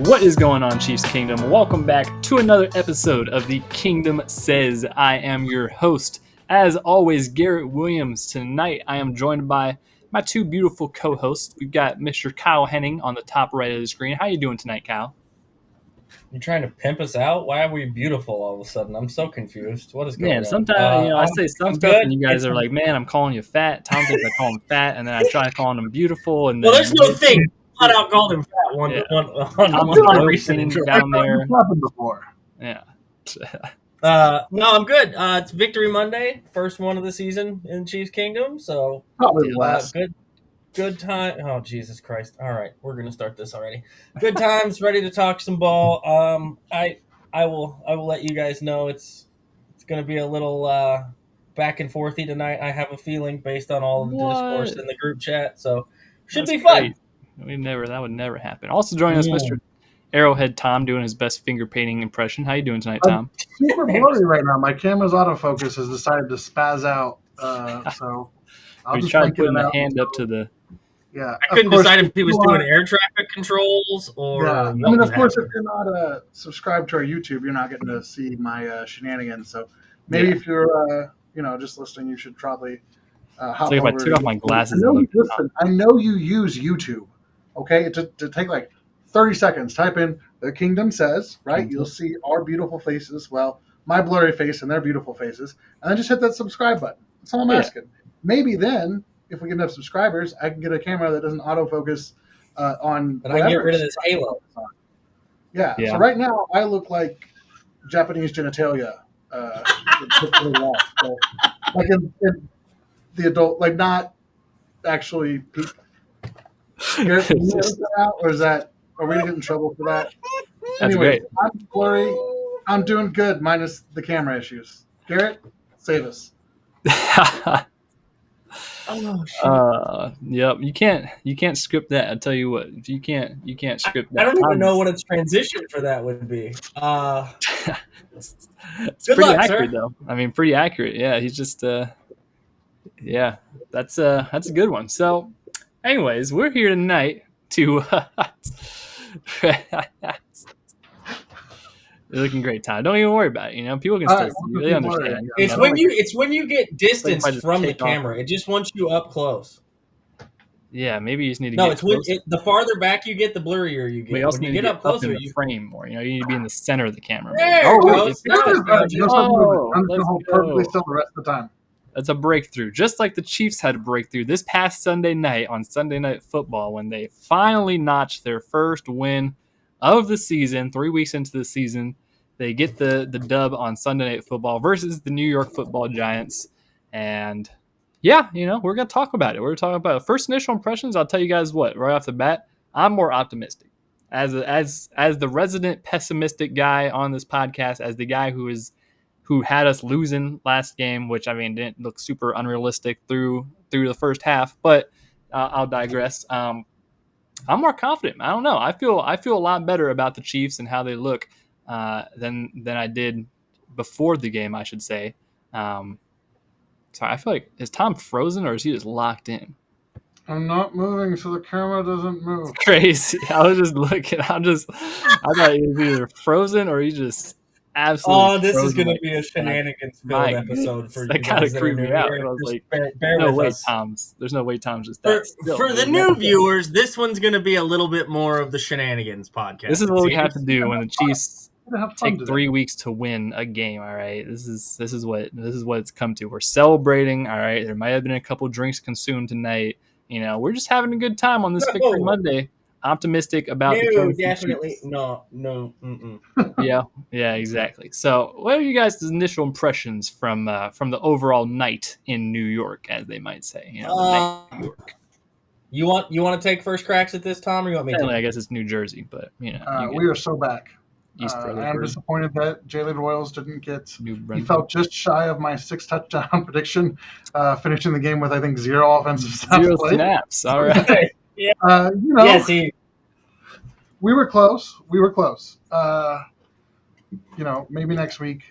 What is going on, Chiefs Kingdom? Welcome back to another episode of the Kingdom Says. I am your host, as always, Garrett Williams. Tonight, I am joined by my two beautiful co-hosts. We've got Mr. Kyle Henning on the top right of the screen. How you doing tonight, Kyle? You trying to pimp us out? Why are we beautiful all of a sudden? I'm so confused. What is going on? Man, sometimes I say some stuff and you guys are like, "Man, I'm calling you fat." Tom thinks I call him fat, and then I try calling him beautiful. And then there's no thing. Flat out called him fat one recent down there. Before. Yeah. No, I'm good. It's Victory Monday, first one of the season in Chiefs Kingdom. So probably last. Good time. Oh, Jesus Christ! All right, we're gonna start this already. Good times, ready to talk some ball. I will let you guys know it's gonna be a little back and forthy tonight. I have a feeling based on all of the discourse in the group chat. So should be fun. That would never happen. Also joining us, Mr. Arrowhead Tom, doing his best finger painting impression. How you doing tonight, Tom? I'm super blurry right now. My camera's autofocus has decided to spaz out. So I'll just try putting the hand up to the. Yeah, I couldn't decide if he was doing air traffic controls or. Yeah, I mean, of course, if you're not subscribed to our YouTube, you're not getting to see my shenanigans. So maybe if you're, just listening, you should probably hop over. If I took off my glasses, I know you use YouTube. Okay, to take like 30 seconds. Type in "The Kingdom Says," right? Mm-hmm. You'll see our beautiful faces. Well, my blurry face and their beautiful faces, and then just hit that subscribe button. That's all I'm asking. Maybe then, if we get enough subscribers, I can get a camera that doesn't autofocus on. But I can get rid of this halo. Yeah. So right now, I look like Japanese genitalia. So, like in the adult, like not actually people. Or is that? Are we gonna get in trouble for that? Anyway, I'm blurry. I'm doing good, minus the camera issues. Garrett, save us. Yep. You can't script that. I'll tell you what. If you can't script that. I don't even know what its transition for that would be. It's pretty accurate, though. I mean, pretty accurate. Yeah, he's just that's a good one. So, anyways, we're here tonight to. You're looking great, Tom. Don't even worry about it. People can still see you. They understand. It's when you get distance from the camera. It just wants you up close. Yeah, maybe you just need to. No, the farther back you get, the blurrier you get. But you also need to get up closer. In the frame more. You need to be in the center of the camera. I'm perfectly still the rest of the time. That's a breakthrough. Just like the Chiefs had a breakthrough this past Sunday night on Sunday Night Football when they finally notched their first win of the season. 3 weeks into the season, they get the dub on Sunday Night Football versus the New York Football Giants. And we're going to talk about it. We're talking about first initial impressions. I'll tell you guys what, right off the bat, I'm more optimistic. As the resident pessimistic guy on this podcast, as the guy who had us losing last game, which didn't look super unrealistic through the first half, but I'll digress. I'm more confident. I don't know. I feel a lot better about the Chiefs and how they look than I did before the game, I should say. So I feel like, is Tom frozen or is he just locked in? I'm not moving, so the camera doesn't move. It's crazy. I was just looking. I thought he was either frozen or he just absolutely. Oh, this is going to be a shenanigans filled episode for you. That kind of creeped me out. I was like, there's no way Tom's just that still. For the new viewers, this one's going to be a little bit more of the shenanigans podcast. This is what we have to do when the Chiefs take 3 weeks to win a game. All right, this is what it's come to. We're celebrating. All right, there might have been a couple drinks consumed tonight. We're just having a good time on this Victory Monday. Optimistic about the definitely no. Yeah, exactly. So, what are you guys' initial impressions from the overall night in New York, as they might say? New York. You want to take first cracks at this, Tom, or you want me to? I guess it's New Jersey, but we are so back. I am disappointed that Jalen Royals didn't get. He felt just shy of my 6 touchdown prediction, finishing the game with I think 0 offensive snaps. All right. Yeah. Yes, we were close. Maybe next week.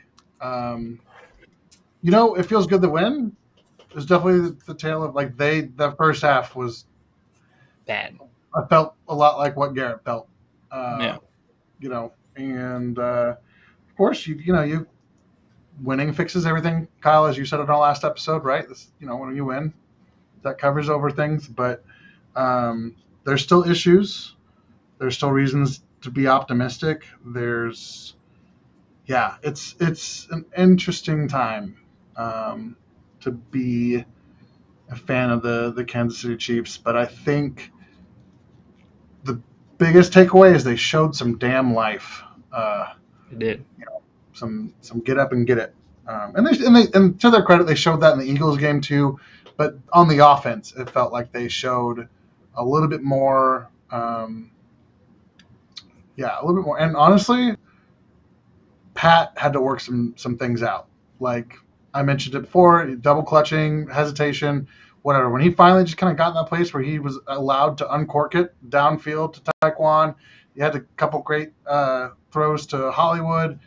It feels good to win. It's definitely the tale of the first half was bad. I felt a lot like what Garrett felt. and of course, you winning fixes everything, Kyle, as you said in our last episode, right? When you win, that covers over things, but there's still issues. There's still reasons to be optimistic. It's an interesting time to be a fan of the Kansas City Chiefs, but I think the biggest takeaway is they showed some damn life. They did. Some get up and get it. And to their credit, they showed that in the Eagles game too. But on the offense, it felt like they showed a little bit more. A little bit more. And honestly, Pat had to work some things out. Like I mentioned it before, double clutching, hesitation, whatever. When he finally just kind of got in that place where he was allowed to uncork it downfield to Taekwon, he had a couple great throws to Hollywood.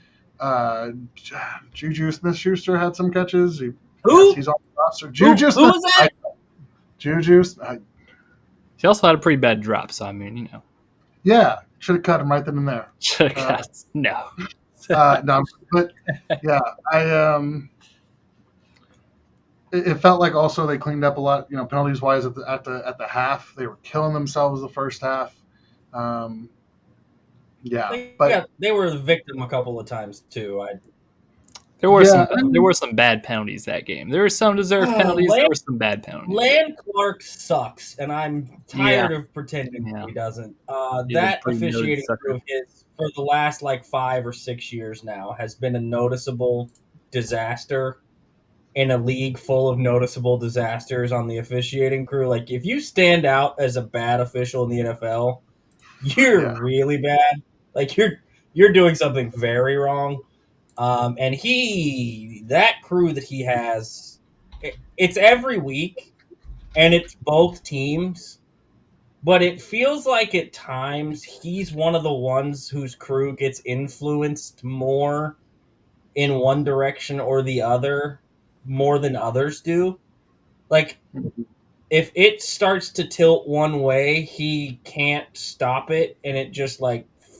Juju Smith-Schuster had some catches. Who? Yes, he's on the roster. Juju Who was that? Juju. He also had a pretty bad drop, so I mean, Yeah, should have cut him right then and there. should have got no. No, but yeah, it felt like also they cleaned up a lot, penalties wise at the half. They were killing themselves the first half. They were the victim a couple of times too. There were some bad penalties that game. There were some deserved penalties. There were some bad penalties. Land Clark sucks, and I'm tired of pretending he doesn't. That officiating crew of his for the last 5 or 6 years now has been a noticeable disaster in a league full of noticeable disasters on the officiating crew. Like, if you stand out as a bad official in the NFL, you're really bad. Like, you're doing something very wrong. And that crew that he has, it's every week, and it's both teams, but it feels like at times he's one of the ones whose crew gets influenced more in one direction or the other more than others do. Like, if it starts to tilt one way, he can't stop it, and it just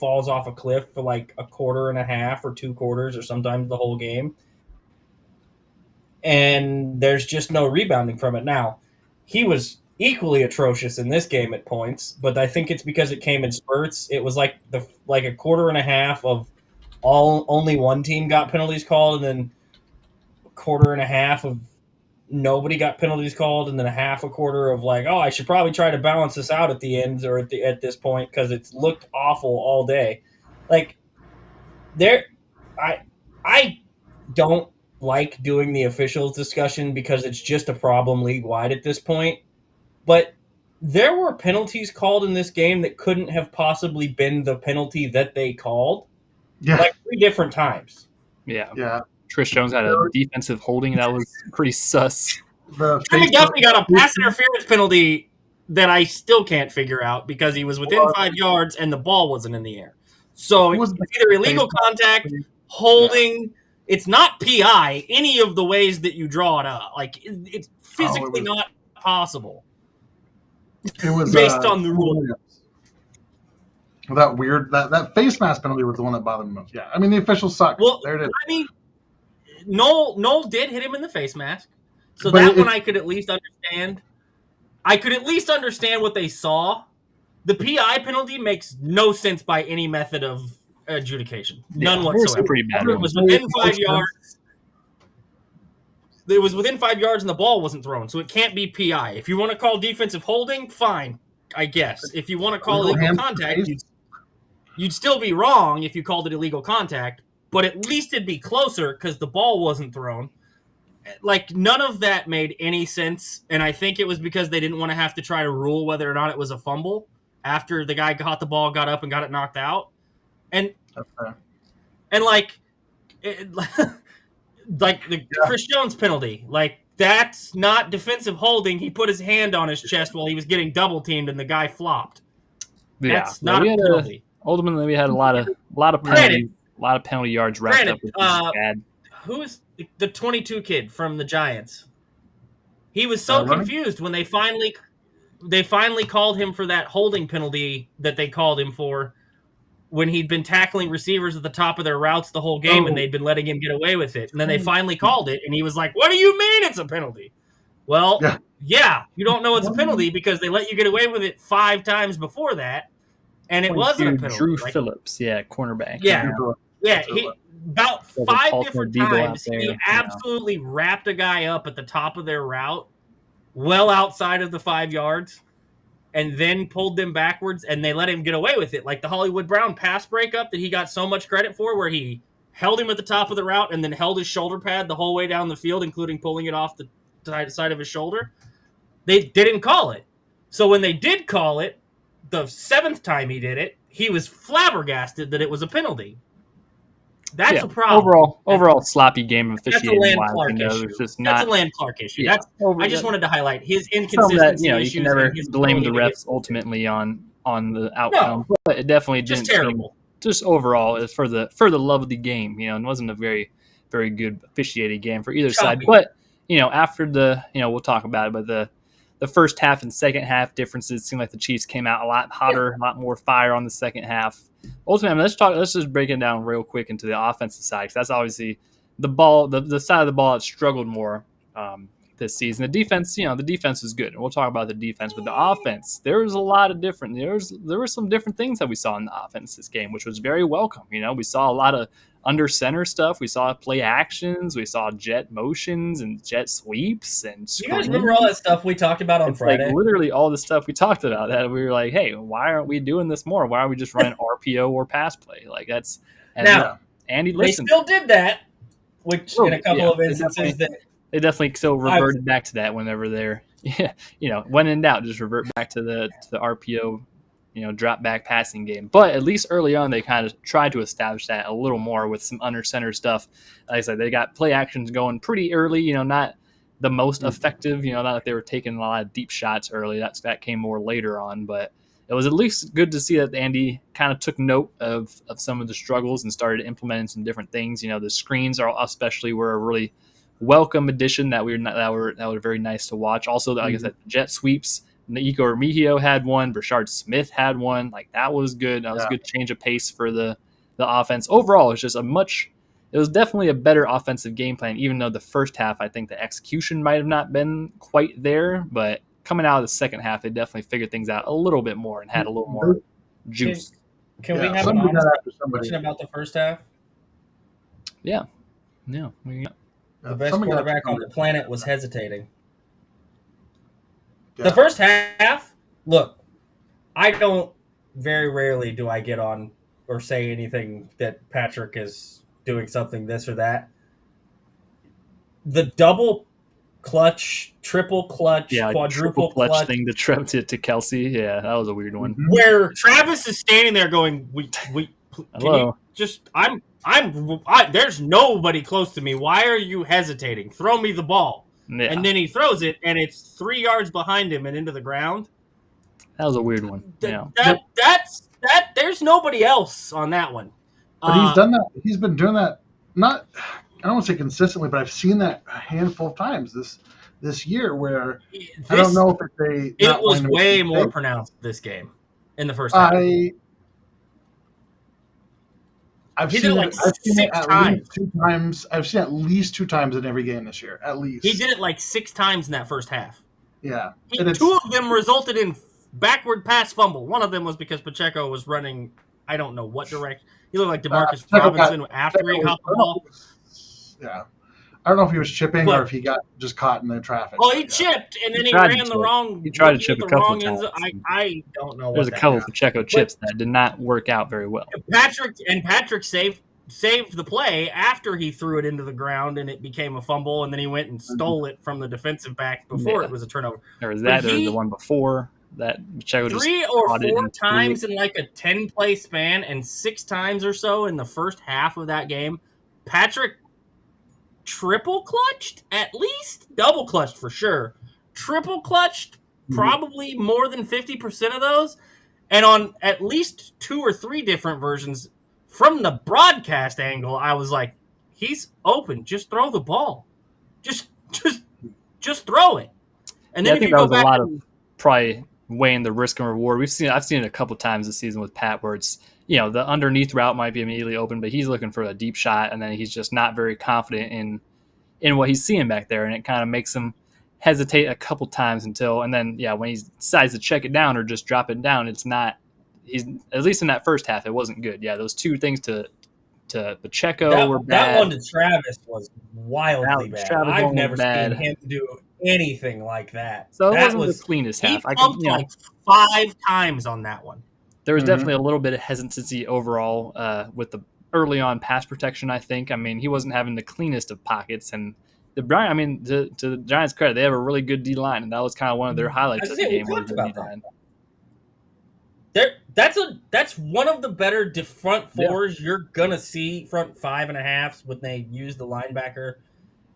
falls off a cliff for a quarter and a half or 2 quarters or sometimes the whole game. And there's just no rebounding from it. Now, he was equally atrocious in this game at points, but I think it's because it came in spurts. It was like a quarter and a half of only one team got penalties called, and then a quarter and a half of nobody got penalties called, and then a quarter of I should probably try to balance this out at the end or at this point because it's looked awful all day. I don't like doing the officials discussion because it's just a problem league wide at this point. But there were penalties called in this game that couldn't have possibly been the penalty that they called. Yeah. 3 different times. Yeah. Yeah. Trish Jones had a defensive holding that was pretty sus. Trey Duffy got a pass interference penalty that I still can't figure out because he was within 5 yards and the ball wasn't in the air. So it's either illegal contact, holding. Yeah. It's not PI any of the ways that you draw it up. It's physically not possible. It was based on the rule. That weird that face mask penalty was the one that bothered me most. Yeah, I mean the officials suck. Well, there it is. I mean, Noel did hit him in the face mask, so that one I could at least understand. I could at least understand what they saw. The PI penalty makes no sense by any method of adjudication. None whatsoever. Pretty bad. It was within 5 yards. It was within 5 yards and the ball wasn't thrown, so it can't be PI. If you want to call defensive holding, fine, I guess. If you want to call illegal contact, you'd still be wrong if you called it illegal contact, but at least it'd be closer because the ball wasn't thrown. None of that made any sense, and I think it was because they didn't want to have to try to rule whether or not it was a fumble after the guy caught the ball, got up, and got it knocked out. And the Chris Jones penalty, that's not defensive holding. He put his hand on his chest while he was getting double teamed, and the guy flopped. That's not a penalty. Ultimately, we had a lot of penalties, a lot of penalty yards wrapped up with this bad. Who is the 22 kid from the Giants? He was so confused when they finally called him for that holding penalty that they called him for, when he'd been tackling receivers at the top of their routes the whole game, and they'd been letting him get away with it. And then they finally called it, and he was like, "What do you mean it's a penalty?" Well, yeah, you don't know it's a penalty because they let you get away with it 5 times before that, and it wasn't a penalty. Drew Phillips, cornerback. Yeah. He, about 5 different times, he absolutely wrapped a guy up at the top of their route, well outside of the 5 yards, and then pulled them backwards, and they let him get away with it. Like the Hollywood Brown pass breakup that he got so much credit for, where he held him at the top of the route and then held his shoulder pad the whole way down the field, including pulling it off the side of his shoulder. They didn't call it. So when they did call it, the 7th time he did it, he was flabbergasted that it was a penalty. That's a problem. Overall sloppy game of officiating. That's a Land Clark issue. That's a Land Clark issue. I just wanted to highlight his inconsistency. You can never blame the refs ultimately on the outcome, but it definitely didn't. Terrible. Just overall, it's for the love of the game. It wasn't a very, very good officiated game for either side. But after we'll talk about it, but the first half and second half differences seemed like the Chiefs came out a lot hotter, a lot more fire on the second half. Ultimately, let's just break it down real quick into the offensive side, because that's obviously the side of the ball that struggled more this season. The defense, the defense is good, and we'll talk about the defense, but the offense, there was a lot of different. There were some different things that we saw in the offense this game, which was very welcome. We saw a lot of under center stuff. We saw play actions. We saw jet motions and jet sweeps and screens. You guys remember all that stuff we talked about on Friday? Like literally all the stuff we talked about that we were like, hey, why aren't we doing this more? Why aren't we just running RPO or pass play? Like that's now Andy listened. They still did that, which in a couple of instances they definitely still reverted back to that whenever they're when in doubt, just revert back to the RPO. Drop back passing game. But at least early on, they kind of tried to establish that a little more with some under center stuff. Like I said, they got play actions going pretty early, not the most effective, not that they were taking a lot of deep shots early. That came more later on, but it was at least good to see that Andy kind of took note of some of the struggles and started implementing some different things. The screens especially were a really welcome addition that were very nice to watch. Also, like I said, jet sweeps. Nico Remigio had one. Brashard Smith had one. Like that was good. That was a good change of pace for the offense. Overall, it's just it was definitely a better offensive game plan, even though the first half, I think the execution might have not been quite there. But coming out of the second half, they definitely figured things out a little bit more and had a little more juice. Can we have an honest question about the first half? Yeah. The best quarterback on the planet was hesitating. The first half, look, I don't very rarely do I get on or say anything that Patrick is doing something this or that. The double clutch, triple clutch, quadruple clutch thing to Kelsey. Yeah, that was a weird one. Where Travis is standing there going, hello. There's nobody close to me. Why are you hesitating? Throw me the ball. Yeah. And then he throws it, and it's 3 yards behind him and into the ground. That was a weird one. There's nobody else on that one. But he's done that. He's been doing that. I don't want to say consistently, but I've seen that a handful of times this year. Where I don't know if it was way more pronounced this game in the first half. I've seen it at least 2 times. I've seen it at least 2 times in every game this year. At least he did it like 6 times in that first half. Yeah, 2 of them resulted in backward pass fumble. One of them was because Pacheco was running. I don't know what direction. He looked like Demarcus Robinson after he caught the ball. Yeah, I don't know if he was chipping or if he got just caught in the traffic. Well, he chipped and then he ran the wrong. He tried to chip a couple times. I don't know. There's a couple of Pacheco chips that did not work out very well. Patrick saved the play after he threw it into the ground and it became a fumble, and then he went and stole it from the defensive back before it was a turnover. There was that. There was the one before that. Pacheco 3 or 4 times in like a 10-play span, and 6 times or so in the first half of that game, Patrick triple clutched, at least double clutched for sure. Triple clutched, probably more than 50% of those, and on at least 2 or 3 different versions. From the broadcast angle, I was like, "He's open. Just throw the ball. Just throw it." And then I think that was a lot of probably weighing the risk and reward. I've seen it a couple times this season with Pat, where it's the underneath route might be immediately open, but he's looking for a deep shot, and then he's just not very confident in what he's seeing back there, and it kind of makes him hesitate a couple times and then when he decides to check it down or just drop it down, it's not. He's at least in that first half, it wasn't good. Yeah, those two things to Pacheco were bad. That one to Travis was wildly bad. I've never seen him do anything like that. So that wasn't the cleanest half. He pumped like 5 times on that one. There was definitely a little bit of hesitancy overall with the early on pass protection, I think. I mean, he wasn't having the cleanest of pockets. And to the Giants' credit, they have a really good D-line, and that was kind of one of their highlights of the game. That's one of the better front fours you're going to see, front 5.5s, when they use the linebacker.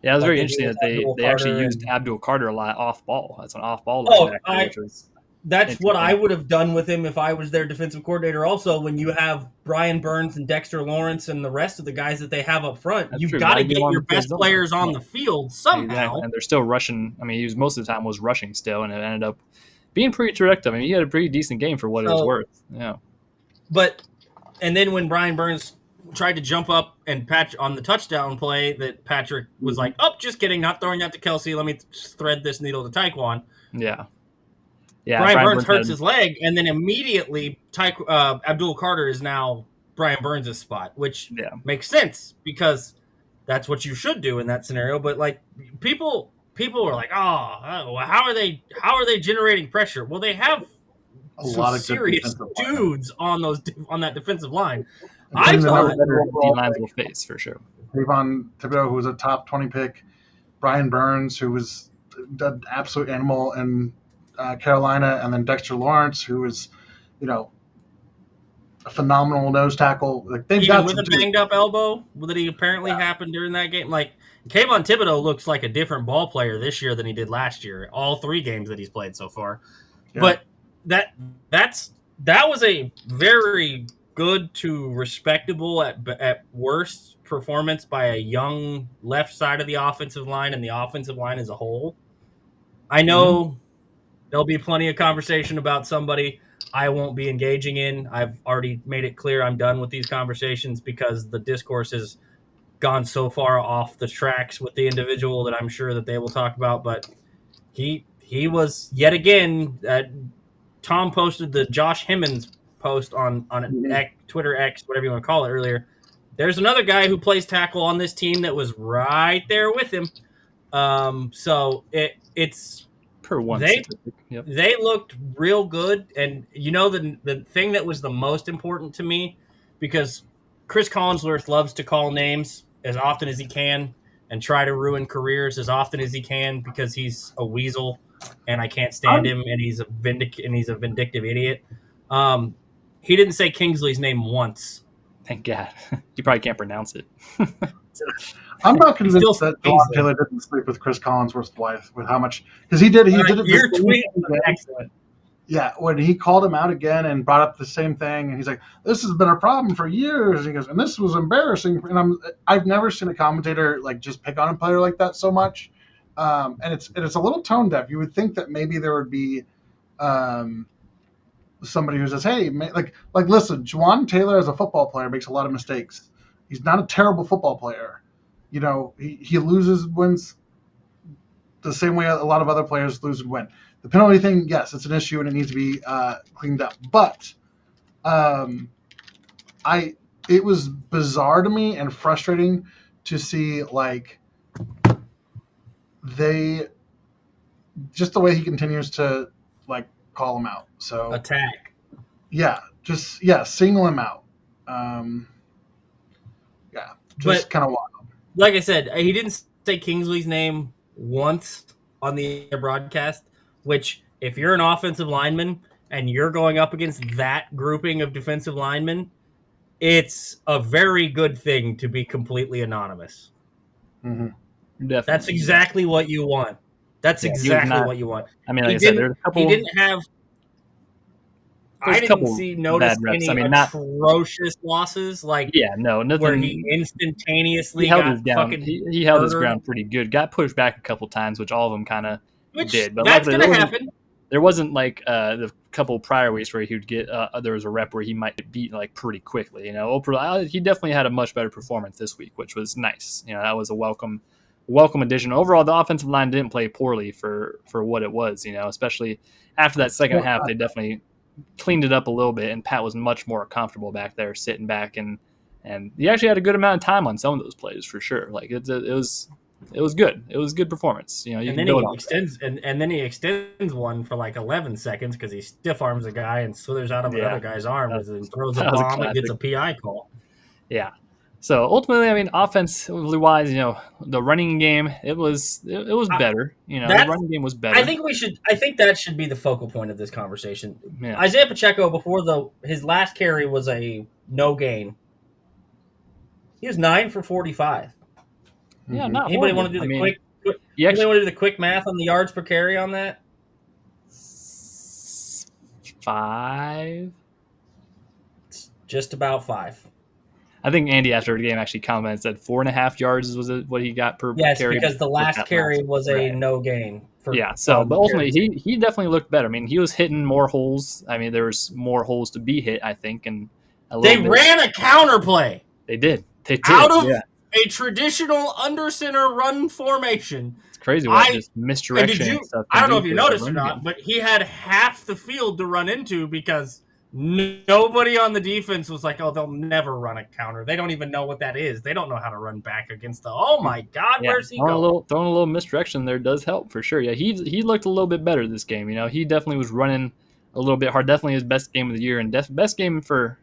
Yeah, it was very interesting that they actually used Abdul Carter a lot off ball. That's an off ball linebacker, that's what I would have done with him if I was their defensive coordinator. Also, when you have Brian Burns and Dexter Lawrence and the rest of the guys that they have up front, you've got to get your best players on the field somehow. Exactly. And they're still rushing. I mean, he was most of the time was rushing still, and it ended up being pretty productive. I mean, he had a pretty decent game for what it was worth. Yeah. And then when Brian Burns tried to jump up and patch on the touchdown play, that Patrick was like, "Oh, just kidding, not throwing that to Kelsey. Let me thread this needle to Tyquan." Yeah. Brian Burns hurts his leg, and then immediately Abdul Carter is now Brian Burns' spot, which makes sense because that's what you should do in that scenario. But like people were like, "Oh, how are they generating pressure?" Well, they have a lot of serious dudes on that defensive line. I thought D-lines will face for sure. Kayvon Thibodeau, who was a top 20 pick, Brian Burns, who was an absolute animal in Carolina, and then Dexter Lawrence, who was, a phenomenal nose tackle. Like they've got with a banged up elbow that he apparently happened during that game. Like Kayvon Thibodeau looks like a different ball player this year than he did last year. All 3 games that he's played so far, but that was a very good to respectable at worst performance by a young left side of the offensive line and the offensive line as a whole. I know there'll be plenty of conversation about somebody I won't be engaging in. I've already made it clear I'm done with these conversations because the discourse has gone so far off the tracks with the individual that I'm sure that they will talk about. But he was yet again. Tom posted the Josh Hemmons post on Twitter X, whatever you want to call it, earlier. There's another guy who plays tackle on this team that was right there with him. So it's per one. They looked real good, and the thing that was the most important to me, because Chris Collinsworth loves to call names as often as he can and try to ruin careers as often as he can because he's a weasel and I can't stand him and he's a vindictive idiot. He didn't say Kingsley's name once. Thank God. You probably can't pronounce it. I'm not convinced that Jawan Taylor didn't sleep with Chris Collinsworth's wife with how much because he did. Your tweet was excellent. Yeah, when he called him out again and brought up the same thing, and he's like, "This has been a problem for years." And he goes, "And this was embarrassing." And I've never seen a commentator like just pick on a player like that so much. And it's a little tone deaf. You would think that maybe there would be somebody who says, "Hey, like listen, Jawan Taylor as a football player makes a lot of mistakes. He's not a terrible football player. He loses, wins the same way a lot of other players lose and win. The penalty thing, yes, it's an issue and it needs to be cleaned up. But it was bizarre to me and frustrating to see just the way he continues to call him out. So attack. Yeah, single him out. Just kind of wild. Like I said, he didn't say Kingsley's name once on the broadcast, which if you're an offensive lineman and you're going up against that grouping of defensive linemen, it's a very good thing to be completely anonymous. Mm-hmm. That's exactly what you want. That's exactly what you want. I mean, like I said, there's a couple. He didn't have. I didn't notice any atrocious losses nothing where he instantaneously held his down. He held his ground pretty good. Got pushed back a couple times, which all of them kind of did. But that's going to happen. there wasn't like the couple prior weeks where he would get there was a rep where he might get beat like pretty quickly. You know, he definitely had a much better performance this week, which was nice. You know, that was a welcome addition. Overall, the offensive line didn't play poorly for what it was. You know, especially after that second half, they definitely cleaned it up a little bit, and Pat was much more comfortable back there, sitting back, and he actually had a good amount of time on some of those plays for sure. Like it was good. It was a good performance. You know, and then he extends and then he extends one for like 11 seconds because he stiff arms a guy and slithers out of another guy's arm and throws a bomb and gets a PI call. Yeah. So ultimately, I mean, offensively wise, you know, the running game it was better. You know, the running game was better. I think that should be the focal point of this conversation. Yeah. Isaiah Pacheco, before his last carry was a no gain. He was 9 for 45. Yeah, not anybody horrible. want to do the anybody want to do the quick math on the yards per carry on that? 5. It's just about 5. I think Andy after the game actually commented said 4.5 yards was what he got per carry. Yes, because the last carry was a no gain. But ultimately he definitely looked better. I mean, he was hitting more holes. I mean, there was more holes to be hit, I think, and they ran a counter play. They did. Out of a traditional under center run formation. It's crazy what just misdirection and stuff. I don't know if you noticed or not, but he had half the field to run into because nobody on the defense was like, oh, they'll never run a counter. They don't even know what that is. They don't know how to run back against oh my God, where's he going? Throwing a little misdirection there does help for sure. Yeah, he looked a little bit better this game. You know, he definitely was running a little bit hard. Definitely his best game of the year and best game for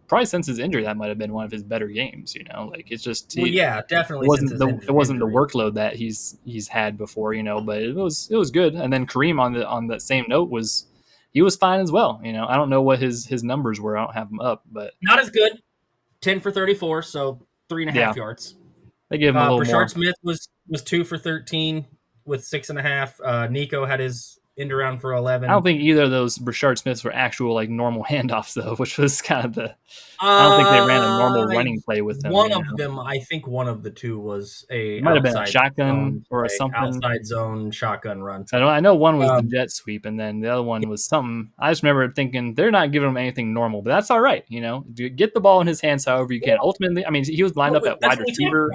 probably since his injury, that might have been one of his better games. You know, like it's just definitely. It wasn't the workload that he's had before. You know, but it was good. And then Kareem on that same note was fine as well. You know, I don't know what his numbers were. I don't have them up, but not as good. 10 for 34, so 3.5 yards. They gave him a little more. Brashard Smith was 2 for 13 with 6.5. Nico had his end around for 11. I don't think either of those Brashard Smiths were actual like normal handoffs though, which was kind of the. I don't think they ran a normal running play with them. One of them, I think, one of the two was might have been a shotgun or something. Outside zone shotgun run. So I know one was the jet sweep, and then the other one was something. I just remember thinking they're not giving him anything normal, but that's all right. You know, get the ball in his hands however you can. Ultimately, I mean, he was lined up at wide receiver.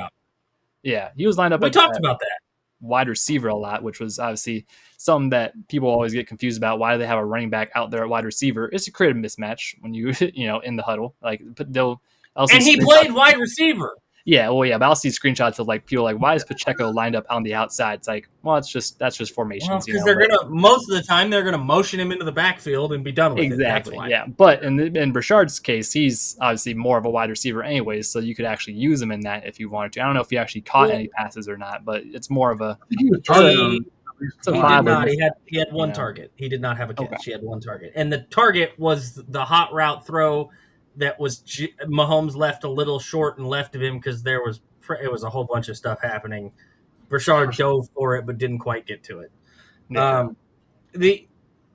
Yeah, he was lined up. We talked about that. Wide receiver a lot, which was obviously something that people always get confused about. Why do they have a running back out there at wide receiver? It's to create a mismatch when you in the huddle. Like he played wide receiver. Yeah, well, yeah, but I'll see screenshots of like people like, why is Pacheco lined up on the outside? It's like, well, that's just formations. Because most of the time they're gonna motion him into the backfield and be done with it. Exactly. Yeah, but in Brashard's case, he's obviously more of a wide receiver anyways, so you could actually use him in that if you wanted to. I don't know if he actually caught any passes or not, but it's more of a. He did not. He had one target. He did not have a catch. Okay. He had one target, and the target was the hot route throw. That was Mahomes left a little short and left of him because it was a whole bunch of stuff happening. Brashard dove for it but didn't quite get to it. Yeah.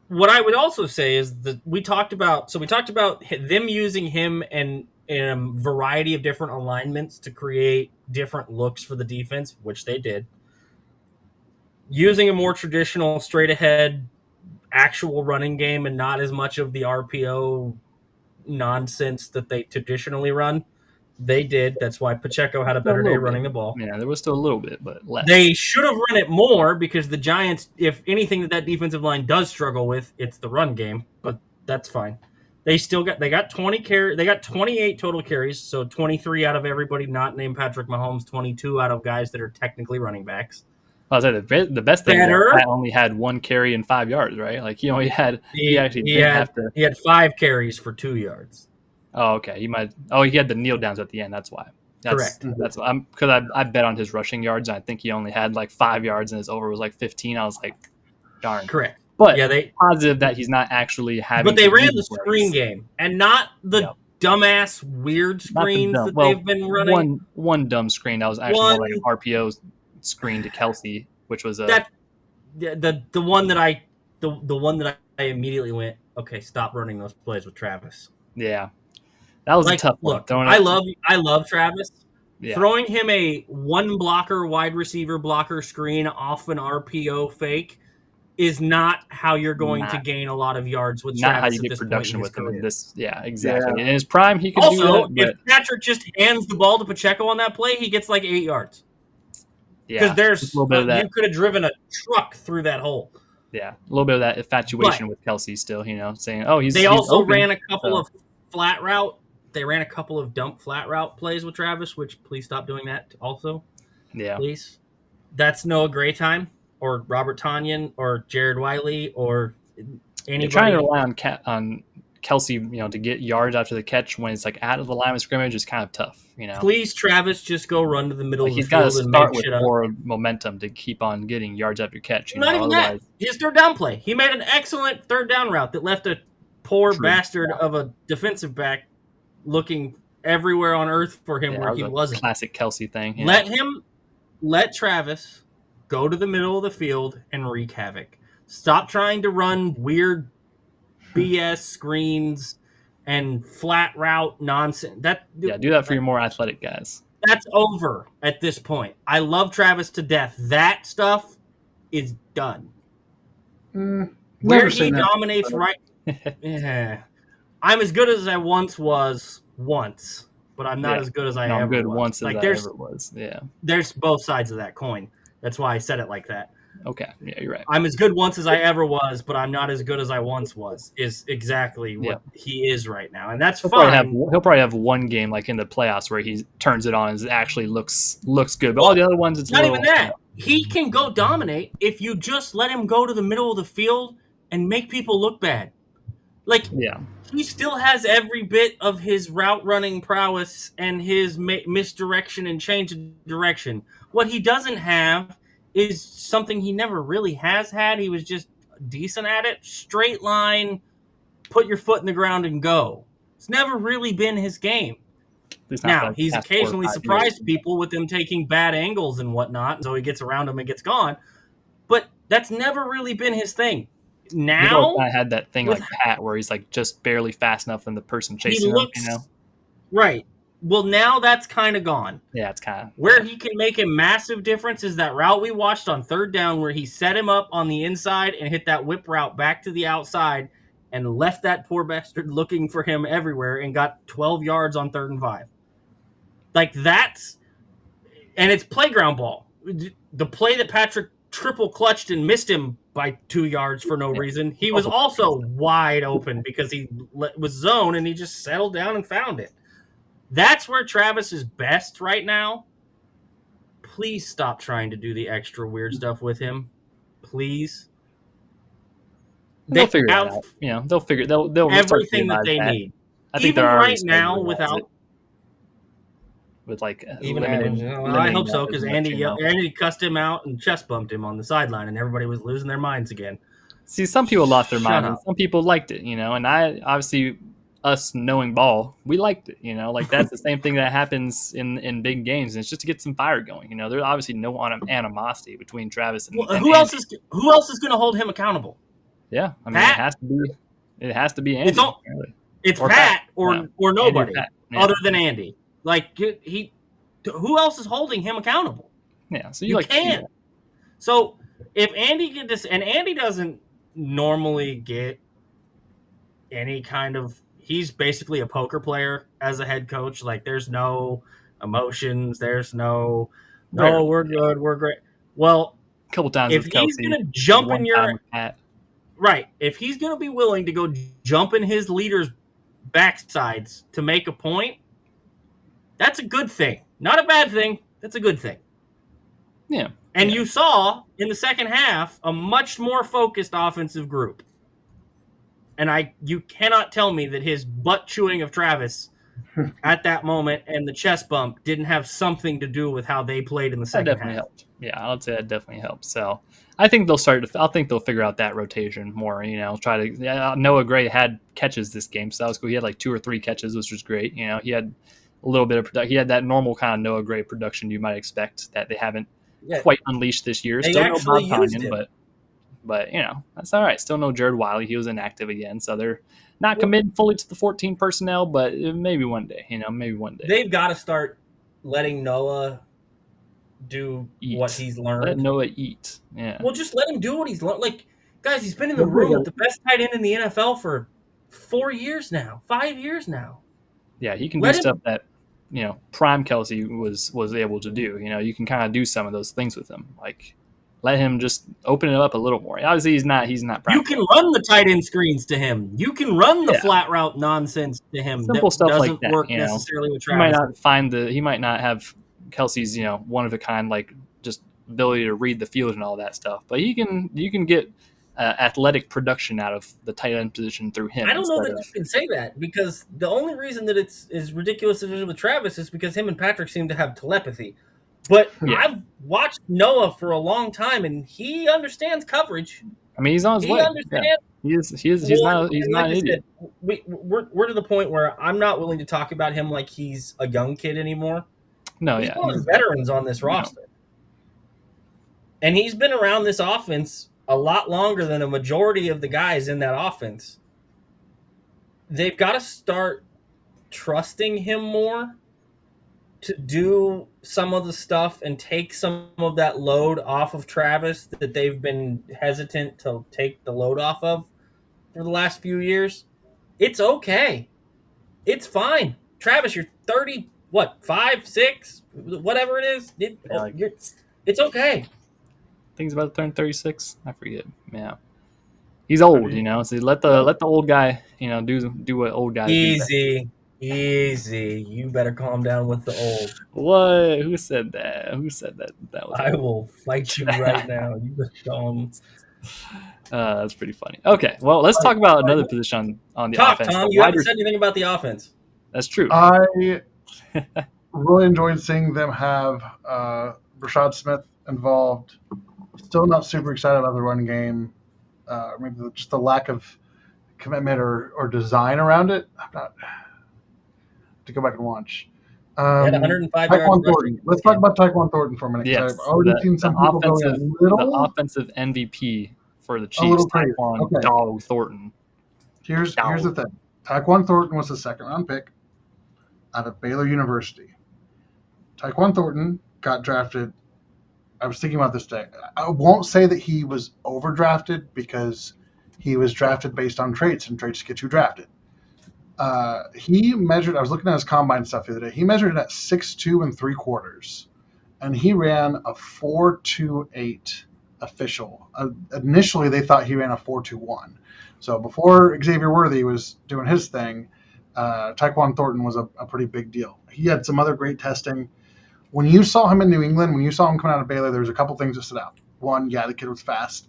What I would also say is that we talked about them using him in a variety of different alignments to create different looks for the defense, which they did. Using a more traditional straight ahead actual running game and not as much of the RPO nonsense that they traditionally run. They did. That's why Pacheco had a better day running the ball. Yeah, there was still a little bit, but less. They should have run it more because the Giants, if anything that defensive line does struggle with, it's the run game, but that's fine. They got 28 total carries, so 23 out of everybody not named Patrick Mahomes, 22 out of guys that are technically running backs. I was like, the best thing is I only had 1 carry and 5 yards, right? Like he had 5 carries for 2 yards. Oh, okay. He had the kneel downs at the end. That's why. Correct. That's because I bet on his rushing yards. And I think he only had like 5 yards, and his over was like 15. I was like, darn. Correct. But positive that he's not actually having. But they ran the screen game and not the dumbass weird screens that they've been running. One dumb screen that was actually more like an RPO screen to Kelsey, which was the one that I immediately went, okay, stop running those plays with Travis. Yeah, that was a tough one. Look, I love Travis. Yeah. Throwing him a one blocker wide receiver blocker screen off an RPO fake is not how you're going to Not- gain a lot of yards with Not how Travis you at get this point production in his with him career. in this. Yeah, exactly. Yeah. In his prime, he could do Also, that. But if Patrick just hands the ball to Pacheco on that play, he gets like 8 yards. Because yeah, there's just a little bit of that. you could have driven a truck through that hole. Yeah, a little bit of that infatuation with Kelsey still. Saying, "Oh, he's." They also open, ran a couple so. of flat route. They ran a couple of dump flat route plays with Travis, which please stop doing that. Also, Yeah, please. That's Noah Gray time, or Robert Tonyan, or Jared Wiley, or anybody. You're trying to rely on Kelsey, to get yards after the catch when it's like out of the line of scrimmage is kind of tough. Please, Travis, just go run to the middle of the He's got to field and start make with shit up. more momentum to keep on getting yards after catch. Not even Otherwise, that. His third down play. He made an excellent third down route that left a poor bastard of a defensive back looking everywhere on earth for him where he wasn't. Classic Kelsey thing. Yeah. Let Travis go to the middle of the field and wreak havoc. Stop trying to run weird BS screens and flat route nonsense. Do that for your more athletic guys. That's over at this point. I love Travis to death. That stuff is done. Where he dominates yeah. I'm as good as I once was but I'm not as good as I ever was. I ever was. Yeah. There's both sides of that coin. That's why I said it like that. Okay. Yeah, you're right. I'm as good once as I ever was, but I'm not as good as I once was, is exactly what he is right now. And that's fine. He'll probably have one game like in the playoffs where he turns it on and it actually looks good. But all the other ones, it's not even that. He can go dominate if you just let him go to the middle of the field and make people look bad. He still has every bit of his route running prowess and his misdirection and change of direction. What he doesn't have is something he never really has had. He was just decent at it. Straight line, put your foot in the ground and go. It's never really been his game. Now, he's occasionally surprised people with him taking bad angles and whatnot, so he gets around them and gets gone. But that's never really been his thing. Now, I had that thing like Pat where he's like just barely fast enough than the person chasing him, Right. Well, now that's kind of gone. Yeah, it's kind of where he can make a massive difference is that route we watched on third down where he set him up on the inside and hit that whip route back to the outside and left that poor bastard looking for him everywhere and got 12 yards on 3rd and 5. And it's playground ball. The play that Patrick triple clutched and missed him by 2 yards for no reason. He was also wide open because he was zoned and he just settled down and found it. That's where Travis is best right now. Please stop trying to do the extra weird stuff with him. Please. They'll figure it out. They'll figure. They'll everything that they need. I think even right now without. With I hope so because Andy cussed him out and chest bumped him on the sideline, and everybody was losing their minds again. See, some people lost their mind, and some people liked it, and I obviously. Us knowing ball, we liked it, that's the same thing that happens in big games, and it's just to get some fire going. There's obviously no animosity between Travis and who else is going to hold him accountable? Yeah, I mean it has to be Andy. It's Pat or nobody other than Andy. Who else is holding him accountable? Yeah, so you can't. So if Andy get this, and Andy doesn't normally get any kind of. He's basically a poker player as a head coach. There's no emotions. There's no, we're good. We're great. Well, a couple times if he's going to jump in your right, if he's going to be willing to go jump in his leader's backsides to make a point, that's a good thing. Not a bad thing. That's a good thing. Yeah. And you saw in the second half a much more focused offensive group. And you cannot tell me that his butt chewing of Travis at that moment and the chest bump didn't have something to do with how they played in the second half. That definitely helped. Yeah, I would say that definitely helped. So I think they'll figure out that rotation more. Try to. Noah Gray had catches this game, so that was cool. He had 2 or 3 catches, which was great. He had a little bit of production. He had that normal kind of Noah Gray production you might expect that they haven't quite unleashed this year. Still no Bob Tonyan, but that's all right. Still no Jared Wiley. He was inactive again, so they're not committed fully to the 14 personnel. But maybe one day, maybe one day they've got to start letting Noah do what he's learned. Let Noah eat. Yeah. Well, just let him do what he's learned. Guys, he's been in the room with the best tight end in the NFL for 4 years now, 5 years now. Yeah, he can do stuff that, prime Kelsey was able to do. You can kind of do some of those things with him. Like, let him just open it up a little more. Obviously, he's not prime. You can run the tight end screens to him. You can run the flat route nonsense to him. Simple that stuff doesn't like that, work necessarily with He Travis. he might not have Kelsey's, one of a kind, like just ability to read the field and all that stuff. But you can get athletic production out of the tight end position through him. I don't know that you can say that, because the only reason that it's as ridiculous as it is with Travis is because him and Patrick seem to have telepathy. But I've watched Noah for a long time, and he understands coverage. I mean, he's on his way. Understands. Yeah. He's not an idiot. We're to the point where I'm not willing to talk about him like he's a young kid anymore. No, he's one of the veterans on this roster. And he's been around this offense a lot longer than a majority of the guys in that offense. They've got to start trusting him more to do some of the stuff and take some of that load off of Travis that they've been hesitant to take the load off of for the last few years. It's okay. It's fine. Travis, you're 30, 5, 6, whatever it is. It's okay. Things about to turn 36. I forget. Yeah, he's old, So let the old guy, do what old guys do. Easy. You better calm down with the old. What? Who said that? That was. I will fight you right now. You just calm. That's pretty funny. Okay, well, let's talk about another position on the offense. Tom, you haven't said anything about the offense. That's true. I really enjoyed seeing them have Rashad Smith involved. Still not super excited about the run game. Maybe just the lack of commitment or design around it. I'm not to go back and watch. He had 105 yards. Let's talk about Tyquan Thornton for a minute. Yes, I've already seen some people going a little. The offensive MVP for the Chiefs, Tyquan Dog Thornton. Here's the thing. Tyquan Thornton was a second-round pick out of Baylor University. Tyquan Thornton got drafted. I was thinking about this today. I won't say that he was overdrafted because he was drafted based on traits, and traits get you drafted. He measured. I was looking at his combine stuff the other day. He measured at 6'2" and 3/4, and he ran a 4.28 official. Initially, they thought he ran a 4.21. So before Xavier Worthy was doing his thing, Tyquan Thornton was a pretty big deal. He had some other great testing. When you saw him in New England, when you saw him coming out of Baylor, there was a couple things that stood out. One, the kid was fast,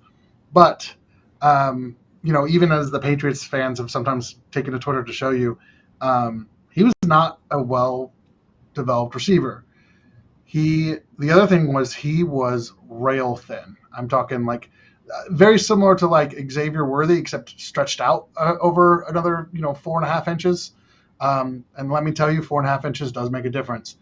but even as the Patriots fans have sometimes taken to Twitter to show you, he was not a well-developed receiver. The other thing was he was rail thin. I'm talking like very similar to like Xavier Worthy, except stretched out over another 4.5 inches. And let me tell you, 4.5 inches does make a difference.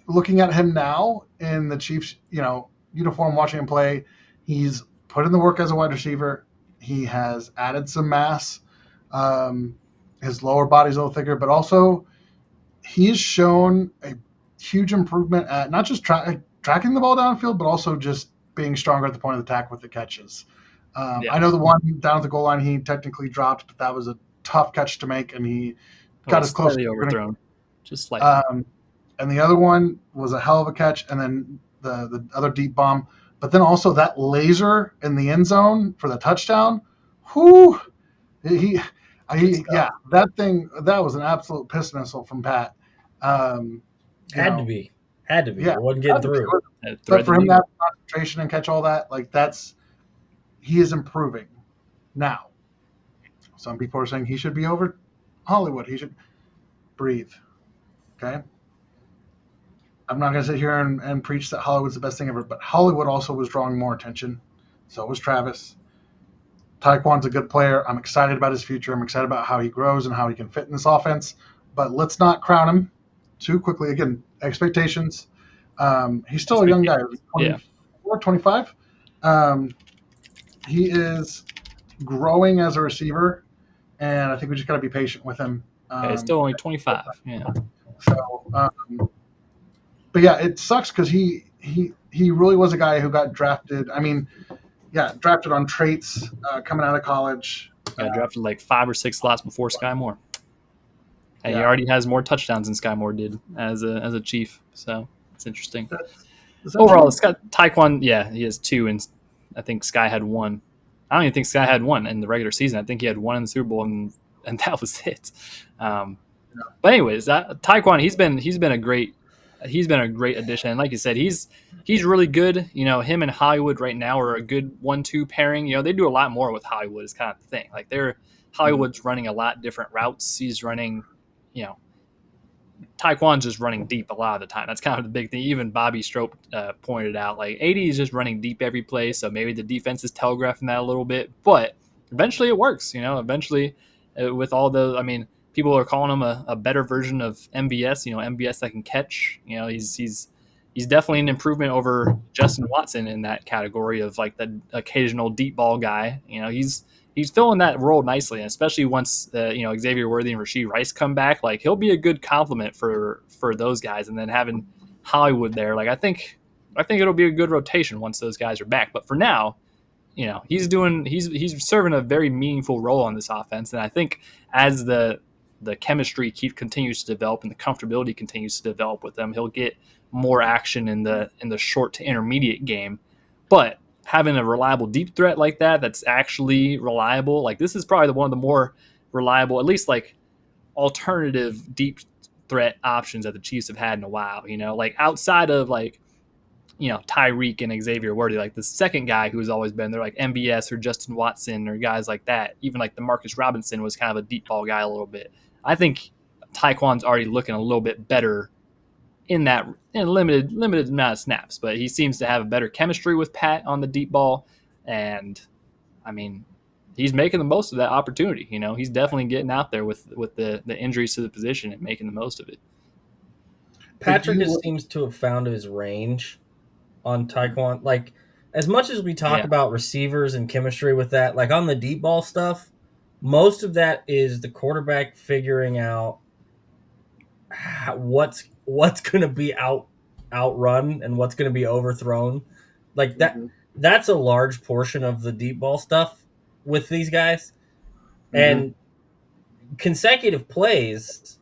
Looking at him now in the Chiefs, uniform, watching him play, he's put in the work as a wide receiver. He has added some mass. His lower body's a little thicker, but also he's shown a huge improvement at not just tracking the ball downfield, but also just being stronger at the point of the tackle with the catches. I know the one down at the goal line he technically dropped, but that was a tough catch to make, and he got as close. Overthrown, just slightly. And the other one was a hell of a catch, and then the other deep bomb. But then also that laser in the end zone for the touchdown. Whoo! That was an absolute piss missile from Pat. Had to be. Yeah, it wasn't getting through. But for him to have concentration and catch all that, he is improving. Now, some people are saying he should be over Hollywood. He should breathe. Okay? I'm not going to sit here and preach that Hollywood's the best thing ever, but Hollywood also was drawing more attention. So was Travis. Tyquan's a good player. I'm excited about his future. I'm excited about how he grows and how he can fit in this offense. But let's not crown him too quickly. Again, expectations. He's still a young guy. 24, 25. He is growing as a receiver, and I think we just got to be patient with him. He's still only 25. Yeah. So, but yeah, it sucks because he really was a guy who got drafted. I mean, yeah, drafted on traits coming out of college. Got drafted like 5 or 6 slots before Sky Moore, and he Yeah. already has more touchdowns than Sky Moore did as a Chief. So it's interesting. Is that Overall, true? Scott Taekwon, yeah, he has 2, and I think Sky had 1. I don't even think Sky had 1 in the regular season. I think he had 1 in the Super Bowl, and that was it. But anyways, Taekwon, he's been a great addition. And like you said, he's really good. You know, him and Hollywood right now are a good 1-2 pairing. You know, they do a lot more with Hollywood. Is kind of the thing. Like Hollywood's running a lot different routes. He's running, you know, Taekwon's just running deep a lot of the time. That's kind of the big thing. Even Bobby Strope pointed out, like 80 is just running deep every play. So maybe the defense is telegraphing that a little bit, but eventually it works. You know, eventually with all those, I mean, people are calling him a better version of MVS. You know, MVS that can catch. You know, he's definitely an improvement over Justin Watson in that category of like the occasional deep ball guy. You know, he's filling that role nicely, and especially once you know, Xavier Worthy and Rashee Rice come back, like he'll be a good complement for those guys. And then having Hollywood there, like I think it'll be a good rotation once those guys are back. But for now, you know, he's serving a very meaningful role on this offense, and I think as the chemistry continues to develop and the comfortability continues to develop with them, he'll get more action in the short to intermediate game. But having a reliable deep threat like that's actually reliable, like this is probably one of the more reliable, at least like alternative deep threat options that the Chiefs have had in a while. You know, like outside of like, you know, Tyreek and Xavier Worthy, like the second guy who's always been there, like MBS or Justin Watson or guys like that. Even like the Marcus Robinson was kind of a deep ball guy a little bit. I think Taekwon's already looking a little bit better in limited amount of snaps, but he seems to have a better chemistry with Pat on the deep ball, and I mean, he's making the most of that opportunity. You know, he's definitely getting out there with the injuries to the position and making the most of it. Patrick just seems to have found his range on Taekwon. Like, as much as we talk about receivers and chemistry with that, like on the deep ball stuff, most of that is the quarterback figuring out what's going to be outrun and what's going to be overthrown. Like that's a large portion of the deep ball stuff with these guys. And consecutive plays,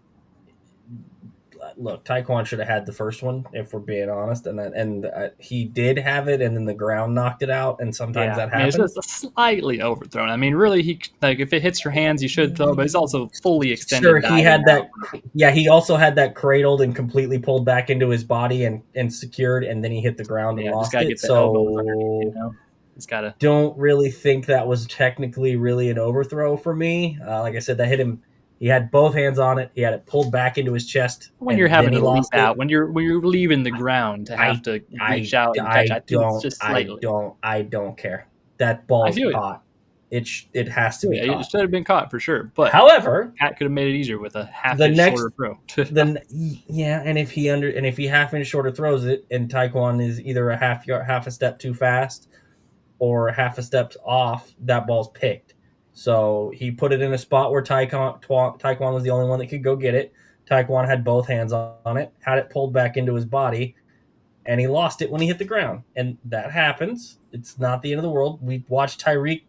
look, Taekwon should have had the first one, if we're being honest, and he did have it, and then the ground knocked it out, and sometimes that happens. It's just slightly overthrown. I mean, really, he like if it hits your hands, you should throw, but it's also fully extended. Sure, he had that. Yeah, he also had that cradled and completely pulled back into his body and secured, and then he hit the ground and lost it. So you know? It's gotta. Don't really think that was technically really an overthrow for me. Like I said, that hit him. He had both hands on it. He had it pulled back into his chest. When you're having to leap out, when you're leaving the ground to have to reach out and catch, I don't care. That ball's caught. It has to be caught. It should have been caught for sure. But however, Pat could have made it easier with a half-inch shorter throw. And if he half-inch shorter throws it, and Taekwon is either a half a step too fast or half a step off, that ball's picked. So he put it in a spot where Taekwon was the only one that could go get it. Taekwon had both hands on it, had it pulled back into his body, and he lost it when he hit the ground. And that happens. It's not the end of the world. We watched Tyreek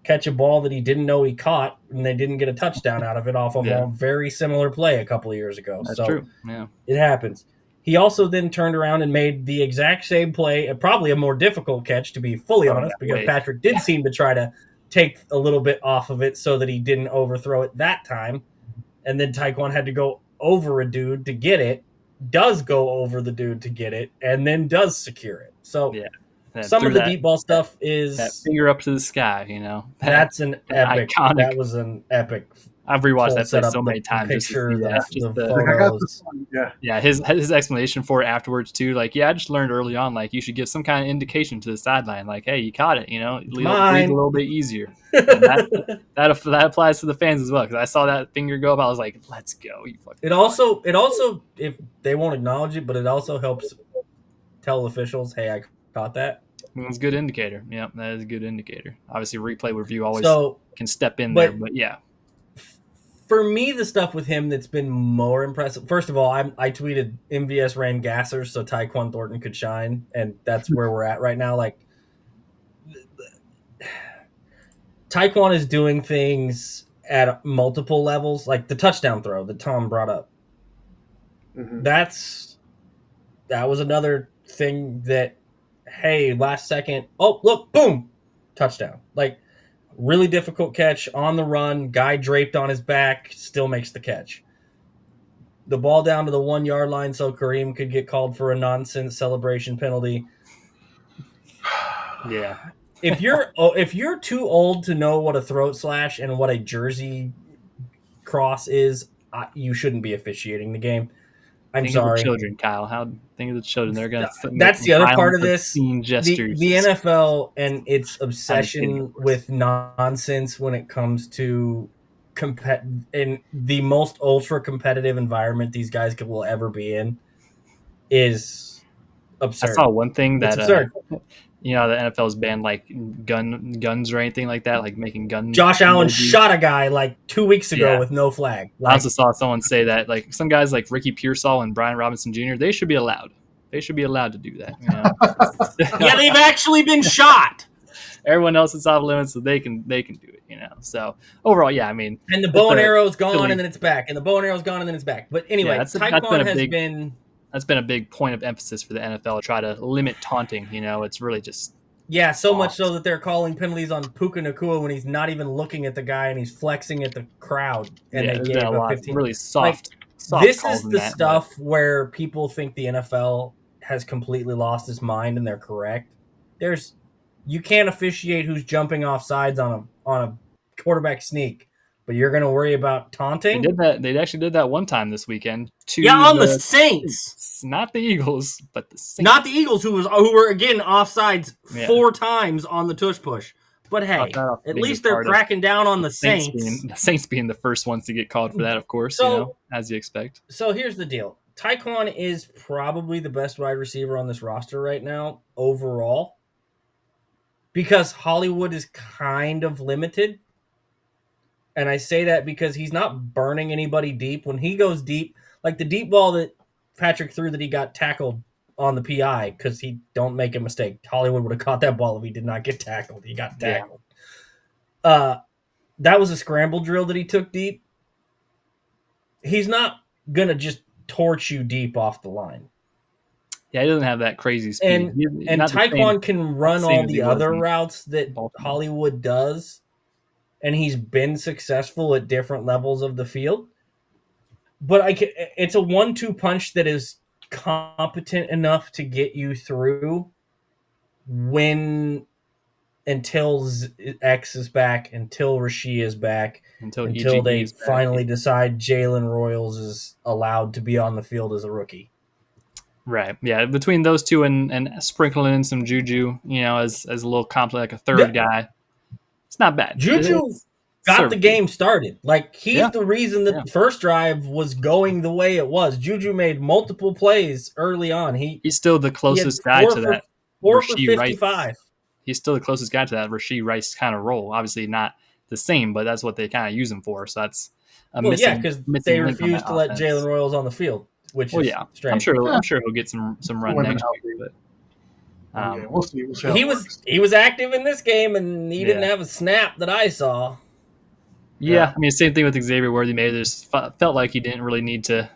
catch a ball that he didn't know he caught, and they didn't get a touchdown out of it off of a very similar play a couple of years ago. That's true. Yeah, it happens. He also then turned around and made the exact same play, probably a more difficult catch, to be fully honest, because Patrick did seem to try to take a little bit off of it so that he didn't overthrow it that time. And then Taekwon had to go over a dude to get it, does go over the dude to get it, and then does secure it. So some of the deep ball stuff is that finger up to the sky, you know. That's an epic. Iconic. That was an epic. I've rewatched that play so many times just to see that. His explanation for it afterwards too. Like, I just learned early on, like you should give some kind of indication to the sideline, like, hey, you caught it. You know, breathe a little bit easier. that applies to the fans as well. Because I saw that finger go up, I was like, let's go. It also, if they won't acknowledge it, but it also helps tell officials, hey, I caught that. It's a good indicator. Yeah, that is a good indicator. Obviously, replay review always can step in there, but yeah. for me, the stuff with him that's been more impressive. First of all, I tweeted MVS ran gassers so Tyquan Thornton could shine, and that's where we're at right now. Like, Tyquan is doing things at multiple levels, like the touchdown throw that Tom brought up. Mhm. That was another thing that, hey, last second, oh look, boom, touchdown. Like, really difficult catch on the run, guy draped on his back, still makes the catch. The ball down to the 1 yard line so Kareem could get called for a nonsense celebration penalty. Yeah. If you're too old to know what a throat slash and what a jersey cross is, you shouldn't be officiating the game. I'm Think sorry. of the children, Kyle. Think of the children. They're going to. That's the other part of this. Gestures. The NFL and its obsession with nonsense when it comes to in the most ultra competitive environment these guys will ever be in is absurd. I saw one thing that absurd. The NFL's banned like guns or anything like that, like making guns. Josh Allen shot a guy like 2 weeks ago with no flag. I also saw someone say that like some guys like Ricky Pearsall and Brian Robinson Jr. They should be allowed. They should be allowed to do that. Yeah, they've actually been shot. Everyone else is off limits, so they can do it. So overall, yeah, I mean, and the bow and arrow's gone and then it's back, and the bow and arrow's gone and then it's back. But anyway, Tyquan has been. That's been a big point of emphasis for the NFL to try to limit taunting. It's really just so much so that they're calling penalties on Puka Nacua when he's not even looking at the guy and he's flexing at the crowd. And they gave a 15. Really soft. This is the stuff where people think the NFL has completely lost its mind, and they're correct. You can't officiate who's jumping off sides on a quarterback sneak. But you're going to worry about taunting? They did that. They actually did that one time this weekend. On the Saints. Not the Eagles, but the Saints. Not the Eagles, who were, again, offsides 4 times on the tush push. But hey, at least they're cracking down on the Saints. The Saints being the first ones to get called for that, of course, as you expect. So here's the deal. Tyquan is probably the best wide receiver on this roster right now, overall. Because Hollywood is kind of limited. And I say that because he's not burning anybody deep. When he goes deep, like the deep ball that Patrick threw that he got tackled on the PI, because he don't make a mistake. Hollywood would have caught that ball if he did not get tackled. He got tackled. Yeah. That was a scramble drill that he took deep. He's not going to just torch you deep off the line. Yeah, he doesn't have that crazy speed. And Tyquan can run all the other routes that Hollywood does. And he's been successful at different levels of the field. But it's a 1-2 punch that is competent enough to get you through until X is back, until Rasheed is back, until they finally decide Jalen Royals is allowed to be on the field as a rookie. Right. Yeah. Between those two and sprinkling in some Juju, as a little complement, like a third guy. It's not bad. Juju got the game started. Like, he's the reason that the first drive was going the way it was. Juju made multiple plays early on. He's still the closest guy to that. 4 for 55. He's still the closest guy to that Rasheed Rice kind of role. Obviously not the same, but that's what they kind of use him for. So that's because they refuse to let Jalen Royals on the field, which is strange. I'm sure he'll get some run next week, but. We'll see. He was active in this game, and he didn't have a snap that I saw. Yeah, I mean, same thing with Xavier Worthy. Maybe just felt like he didn't really need to.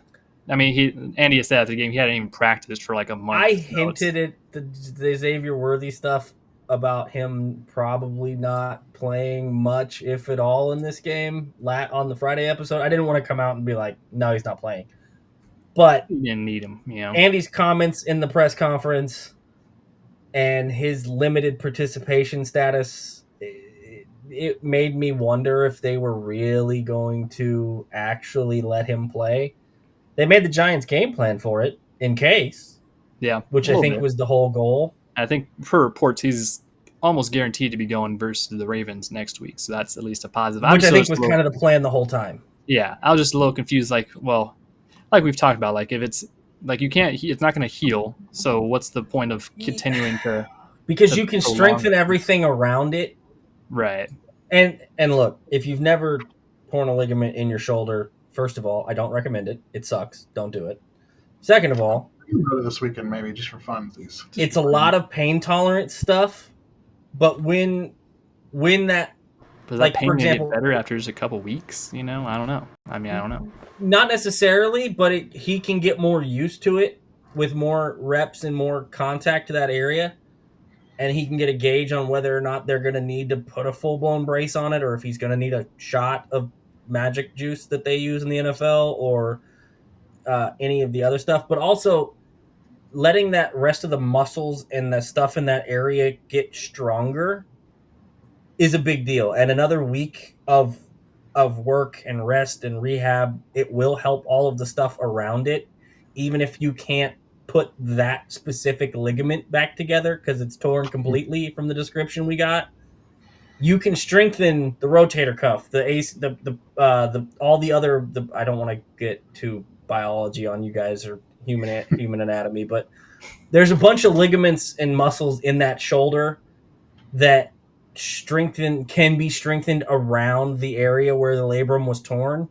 I mean, Andy said after the game he hadn't even practiced for like a month. I hinted at the Xavier Worthy stuff about him probably not playing much, if at all, in this game on the Friday episode. I didn't want to come out and be like, no, he's not playing. But you didn't need him. Andy's comments in the press conference and his limited participation status, it made me wonder if they were really going to actually let him play. They made the Giants game plan for it in case. Yeah. Which I think was the whole goal. I think per reports, he's almost guaranteed to be going versus the Ravens next week. So that's at least a positive. Which I think was kind of the plan the whole time. Yeah. I was just a little confused. Like we've talked about, like if it's like it's not going to heal. So what's the point of continuing to? Because you can strengthen everything around it. Right. And look, if you've never torn a ligament in your shoulder, first of all, I don't recommend it. It sucks. Don't do it. Second of all, You can go to this weekend maybe just for fun. it's a lot of pain tolerant stuff, but when that, Was that like, pain for gonna get example, better after just a couple weeks? I don't know. I don't know. not necessarily, but he can get more used to it with more reps and more contact to that area, and he can get a gauge on whether or not they're going to need to put a full-blown brace on it, or if he's going to need a shot of magic juice that they use in the NFL, or any of the other stuff. But also letting that rest of the muscles and the stuff in that area get stronger is a big deal. And another week of work and rest and rehab, it will help all of the stuff around it, even if you can't put that specific ligament back together because it's torn completely from the description we got. You can strengthen the rotator cuff, the ace, the all the other. I don't want to get too biology on you guys or human anatomy, but there's a bunch of ligaments and muscles in that shoulder that can be strengthened around the area where the labrum was torn,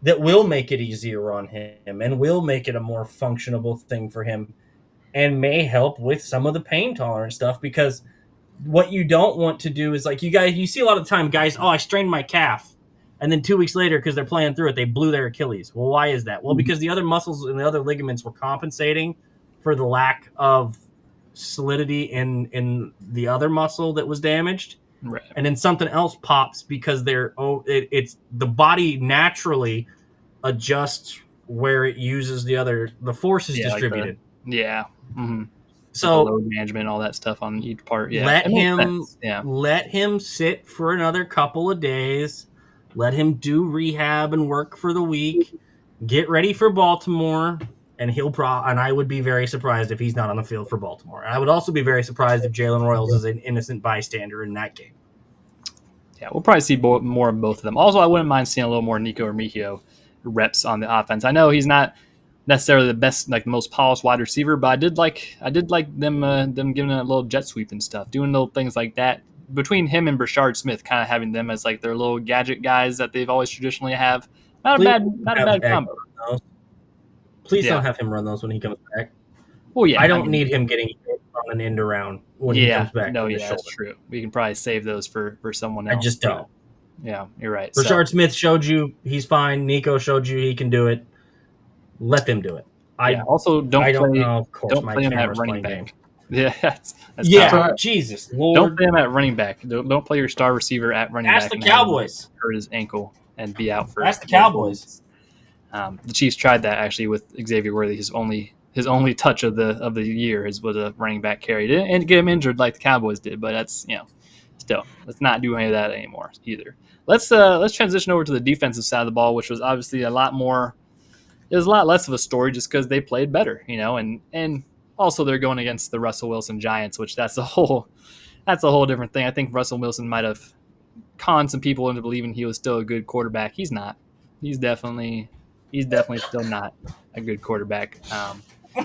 that will make it easier on him and will make it a more functionable thing for him, and may help with some of the pain tolerant stuff. Because what you don't want to do is, like, you see a lot of the time guys, I strained my calf, and then 2 weeks later, because they're playing through it, they blew their Achilles. Well, why is that? Well, because the other muscles and the other ligaments were compensating for the lack of solidity in the other muscle that was damaged. Right. And then something else pops because it's the body naturally adjusts where it uses the force is distributed. Mm-hmm. So load management, all that stuff on each part. Yeah. Let him sit for another couple of days. Let him do rehab and work for the week. Get ready for Baltimore, and and I would be very surprised if he's not on the field for Baltimore. And I would also be very surprised if Jalen Royals is an innocent bystander in that game. Yeah, we'll probably see more of both of them. Also, I wouldn't mind seeing a little more Nico Remigio reps on the offense. I know he's not necessarily the best, like the most polished wide receiver, but I did like them giving a little jet sweep and stuff, doing little things like that. Between him and Brashard Smith, kind of having them as like their little gadget guys that they've always traditionally have. Not a bad combo. Please don't have him run those when he comes back. Well, yeah, I don't need him getting hit on an end around when he comes back. No, that's true. We can probably save those for someone else. I just don't. Yeah, you're right. Brashard Smith showed you he's fine. Nico showed you he can do it. Let them do it. Also, don't play him at running back. Yeah, that's Jesus Lord. Don't play him at running back. Don't play your star receiver at running back. Ask the Cowboys. Hurt his ankle and be out for. Ask the Cowboys. The Chiefs tried that actually with Xavier Worthy. His only touch of the year was a running back carry. Didn't get him injured like the Cowboys did, but that's still, let's not do any of that anymore either. Let's transition over to the defensive side of the ball, which was obviously a lot less of a story just because they played better, and also they're going against the Russell Wilson Giants, which that's a whole different thing. I think Russell Wilson might have conned some people into believing he was still a good quarterback. He's not. He's definitely still not a good quarterback.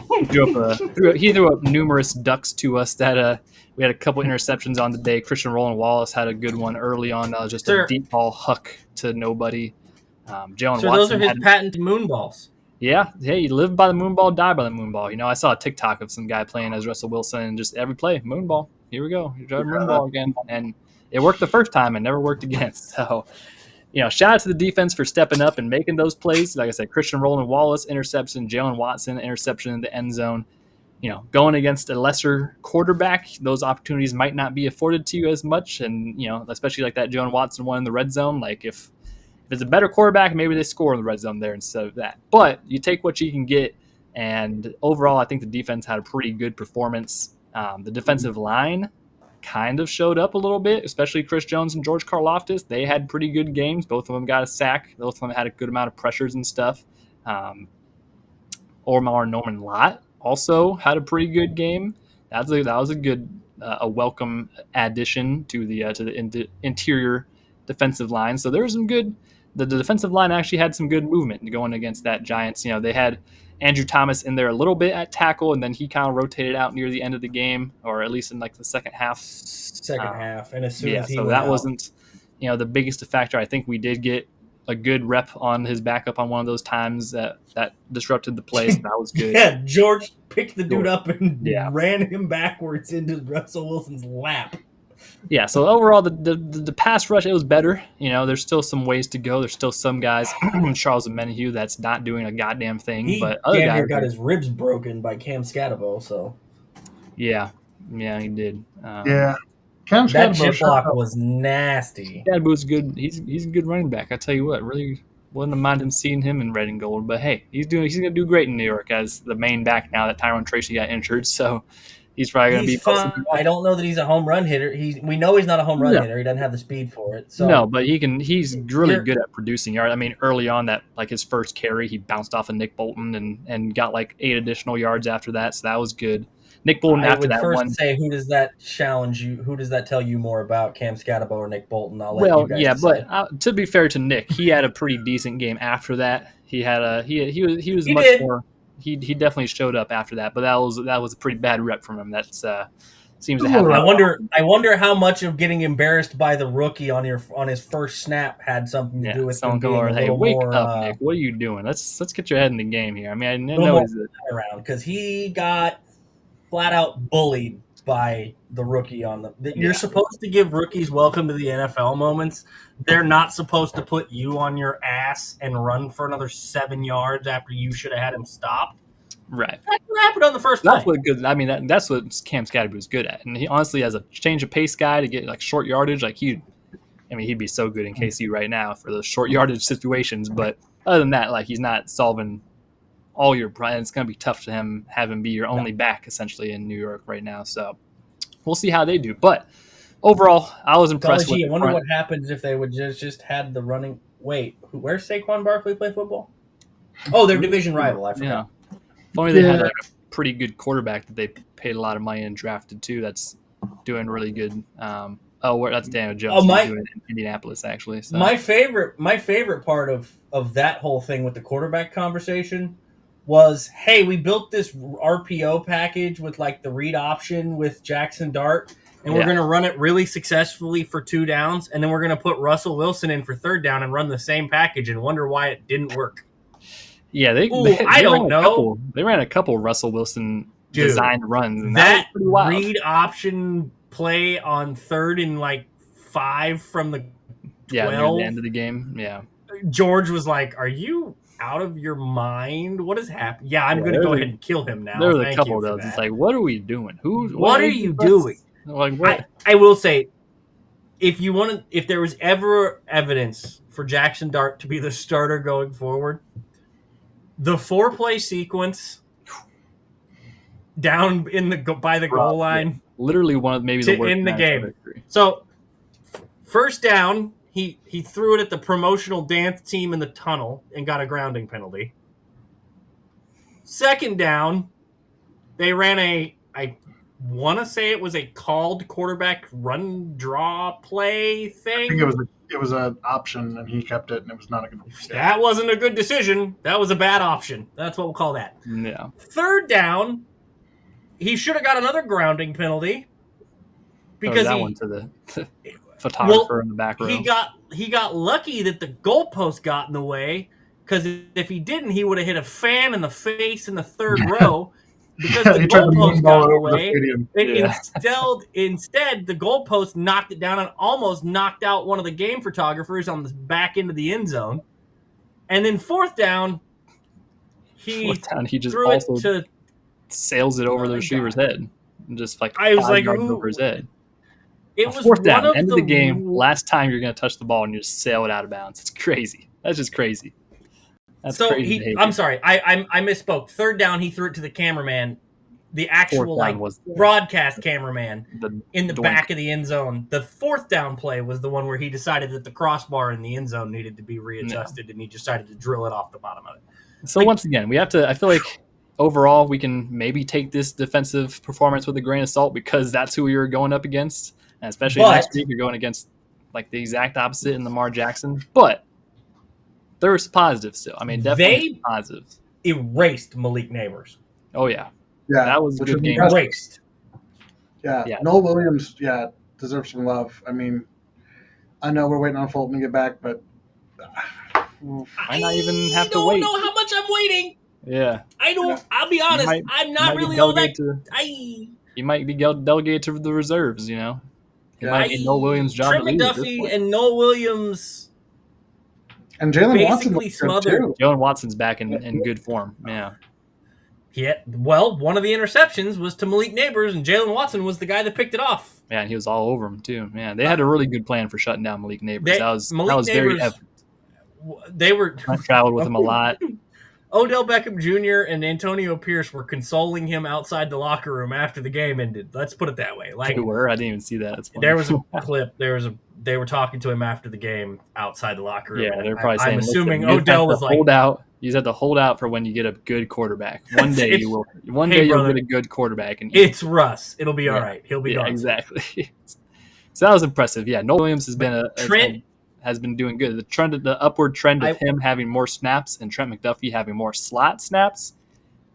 He threw up numerous ducks to us that we had a couple interceptions on the day. Christian Roland Wallace had a good one early on, just a deep ball huck to nobody. Jalen Watson. Those are his patented moon balls. Yeah, hey, you live by the moon ball, die by the moon ball. I saw a TikTok of some guy playing as Russell Wilson, and just every play, moon ball. Here we go, you're driving moon ball again, and it worked the first time and never worked again. So, shout out to the defense for stepping up and making those plays. Like I said, Christian Roland Wallace interception, Jalen Watson interception in the end zone. Going against a lesser quarterback, those opportunities might not be afforded to you as much, and especially like that Jalen Watson one in the red zone. Like if it's a better quarterback, maybe they score in the red zone there instead of that. But you take what you can get, and overall, I think the defense had a pretty good performance. The defensive line kind of showed up a little bit, especially Chris Jones and George Karlaftis. They had pretty good games. Both of them got a sack. Both of them had a good amount of pressures and stuff. Omar Norman Lott also had a pretty good game. That was a good, a welcome addition to the interior defensive line. So there was some good. The defensive line actually had some good movement going against that Giants. They had Andrew Thomas in there a little bit at tackle, and then he kind of rotated out near the end of the game, or at least in like the second half. And as soon as he that wasn't the biggest factor. I think we did get a good rep on his backup on one of those times that disrupted the play. So that was good. Yeah, George picked the dude up and Yeah. ran him backwards into Russell Wilson's lap. Yeah, so overall, the pass rush, it was better. There's still some ways to go. There's still some guys, Charles Menahue, that's not doing a goddamn thing. But other damn guys near got his ribs broken by Cam Scatabo. So yeah, he did. Yeah. Cam that Scatabo chip block was nasty. Scatabo's good. He's a good running back. I tell you what, really wouldn't have minded seeing him in red and gold. But hey, he's gonna do great in New York as the main back now that Tyrone Tracy got injured. So he's probably going to be fine. I don't know that he's a home run hitter. We know he's not a home run hitter. He doesn't have the speed for it. So no, but he's really good at producing yards. I mean, early on that his first carry, he bounced off of Nick Bolton and got 8 additional yards after that. So that was good. Nick Bolton after that one. Say, who does that challenge you? Who does that tell you more about, Cam Scatabo or Nick Bolton? I'll let you guys decide. But to be fair to Nick, he had a pretty decent game after that. He had he was much more. He definitely showed up after that, but that was a pretty bad rep from him. That seems to happen. I wonder how much of getting embarrassed by the rookie on his first snap had something to do with someone come over. Hey, wake up, Nick! What are you doing? Let's get your head in the game here. I mean, I know around because he got flat out bullied by the rookie on the. You're supposed to give rookies welcome to the NFL moments. They're not supposed to put you on your ass and run for another 7 yards after you should have had him stopped. Right. That's what happened on the first play. That's what Cam Scatabo is good at. And he honestly, as a change of pace guy to get short yardage, he'd be so good in KC right now for those short yardage situations. But other than that, he's not solving all your problems. It's going to be tough to have him be your only back essentially in New York right now. So we'll see how they do. But overall, I was impressed with. I wonder what happens if they would just had the running. Wait, where's Saquon Barkley play football? Oh, their division rival. I forgot. Yeah. If only they had a pretty good quarterback that they paid a lot of money and drafted too. That's doing really good. That's Daniel Jones. He's doing it in Indianapolis actually. So. My favorite part of that whole thing with the quarterback conversation was, hey, we built this RPO package with the read option with Jackson Dart, and we're going to run it really successfully for 2 downs, and then we're going to put Russell Wilson in for 3rd down and run the same package and wonder why it didn't work. Yeah, they don't know. They ran a couple Russell Wilson designed runs, and that was pretty wild. Read option play on 3rd and 5 from the 12. Yeah, near the end of the game. Yeah, George was like, "Are you out of your mind? What has happened?" Yeah, I'm going to go ahead and kill him now. There were a couple of those. It's what are we doing? What are you doing? What? I will say, if there was ever evidence for Jackson Dart to be the starter going forward, the 4-play sequence down by the goal line, literally one of maybe the worst in the game. So, first down. He threw it at the promotional dance team in the tunnel and got a grounding penalty. 2nd down, they ran I want to say it was a called quarterback run draw play thing. I think it was an option and he kept it and it was not a good decision. That wasn't a good decision. That was a bad option. That's what we'll call that. Yeah. 3rd down, he should have got another grounding penalty because that one to the photographer in the back row. He got lucky that the goalpost got in the way, because if he didn't, he would have hit a fan in the face in the 3rd row because the goalpost got in the way. Instead, the goalpost knocked it down and almost knocked out one of the game photographers on the back end of the end zone. And then 4th down, he just threw also it to sails it over the receiver's head, and just I was 5 yards over his head. It was 4th down, end of the game, last time you're going to touch the ball and you just sail it out of bounds. It's crazy. That's just crazy. That's crazy. I'm sorry. I misspoke. 3rd down, he threw it to the cameraman, the actual broadcast cameraman in the back of the end zone. The 4th down play was the one where he decided that the crossbar in the end zone needed to be readjusted, and he decided to drill it off the bottom of it. So once again, we have to. I feel like overall we can maybe take this defensive performance with a grain of salt because that's who you're going up against. And especially next week, you're going against the exact opposite in Lamar Jackson. But there's positives still. I mean, definitely positives. Erased Malik Neighbors. Oh, yeah. Yeah. That was a good game. Erased. Yeah. Noel Williams, deserves some love. I mean, I know we're waiting on Fulton to get back, but Might not even have I to wait. don't know how much I'm waiting. Yeah. I don't. I'll be honest. I'm not might get really all that. delegated he might be delegated to the reserves. You know, it might be Noel Williams' job Trent to lead at this McDuffie point. and Noel Williams And Jalen Watson basically looks good smothered. too. Jalen Watson's back in good form. Yeah. Yeah. Well, one of the interceptions was to Malik Neighbors, and Jalen Watson was the guy that picked it off. Yeah, and he was all over him too. Man, they had a really good plan for shutting down Malik Neighbors. Malik that was very Neighbors, evident. They were. I traveled with him a lot. Odell Beckham Jr. and Antonio Pierce were consoling him outside the locker room after the game ended. Let's put it that way. Like They were. I didn't even see that. That's funny. there was a clip. They were talking to him after the game outside the locker room. Yeah, they're probably saying, I'm assuming "Listen, Odell was like, hold out. You just have to hold out for when you get a good quarterback. One day you will. One day you'll get a good quarterback, and it's Russ. It'll be all right. He'll be gone. Exactly. So that was impressive. Yeah, Noel Williams has been Trent has been doing good. The upward trend of him having more snaps and Trent McDuffie having more slot snaps.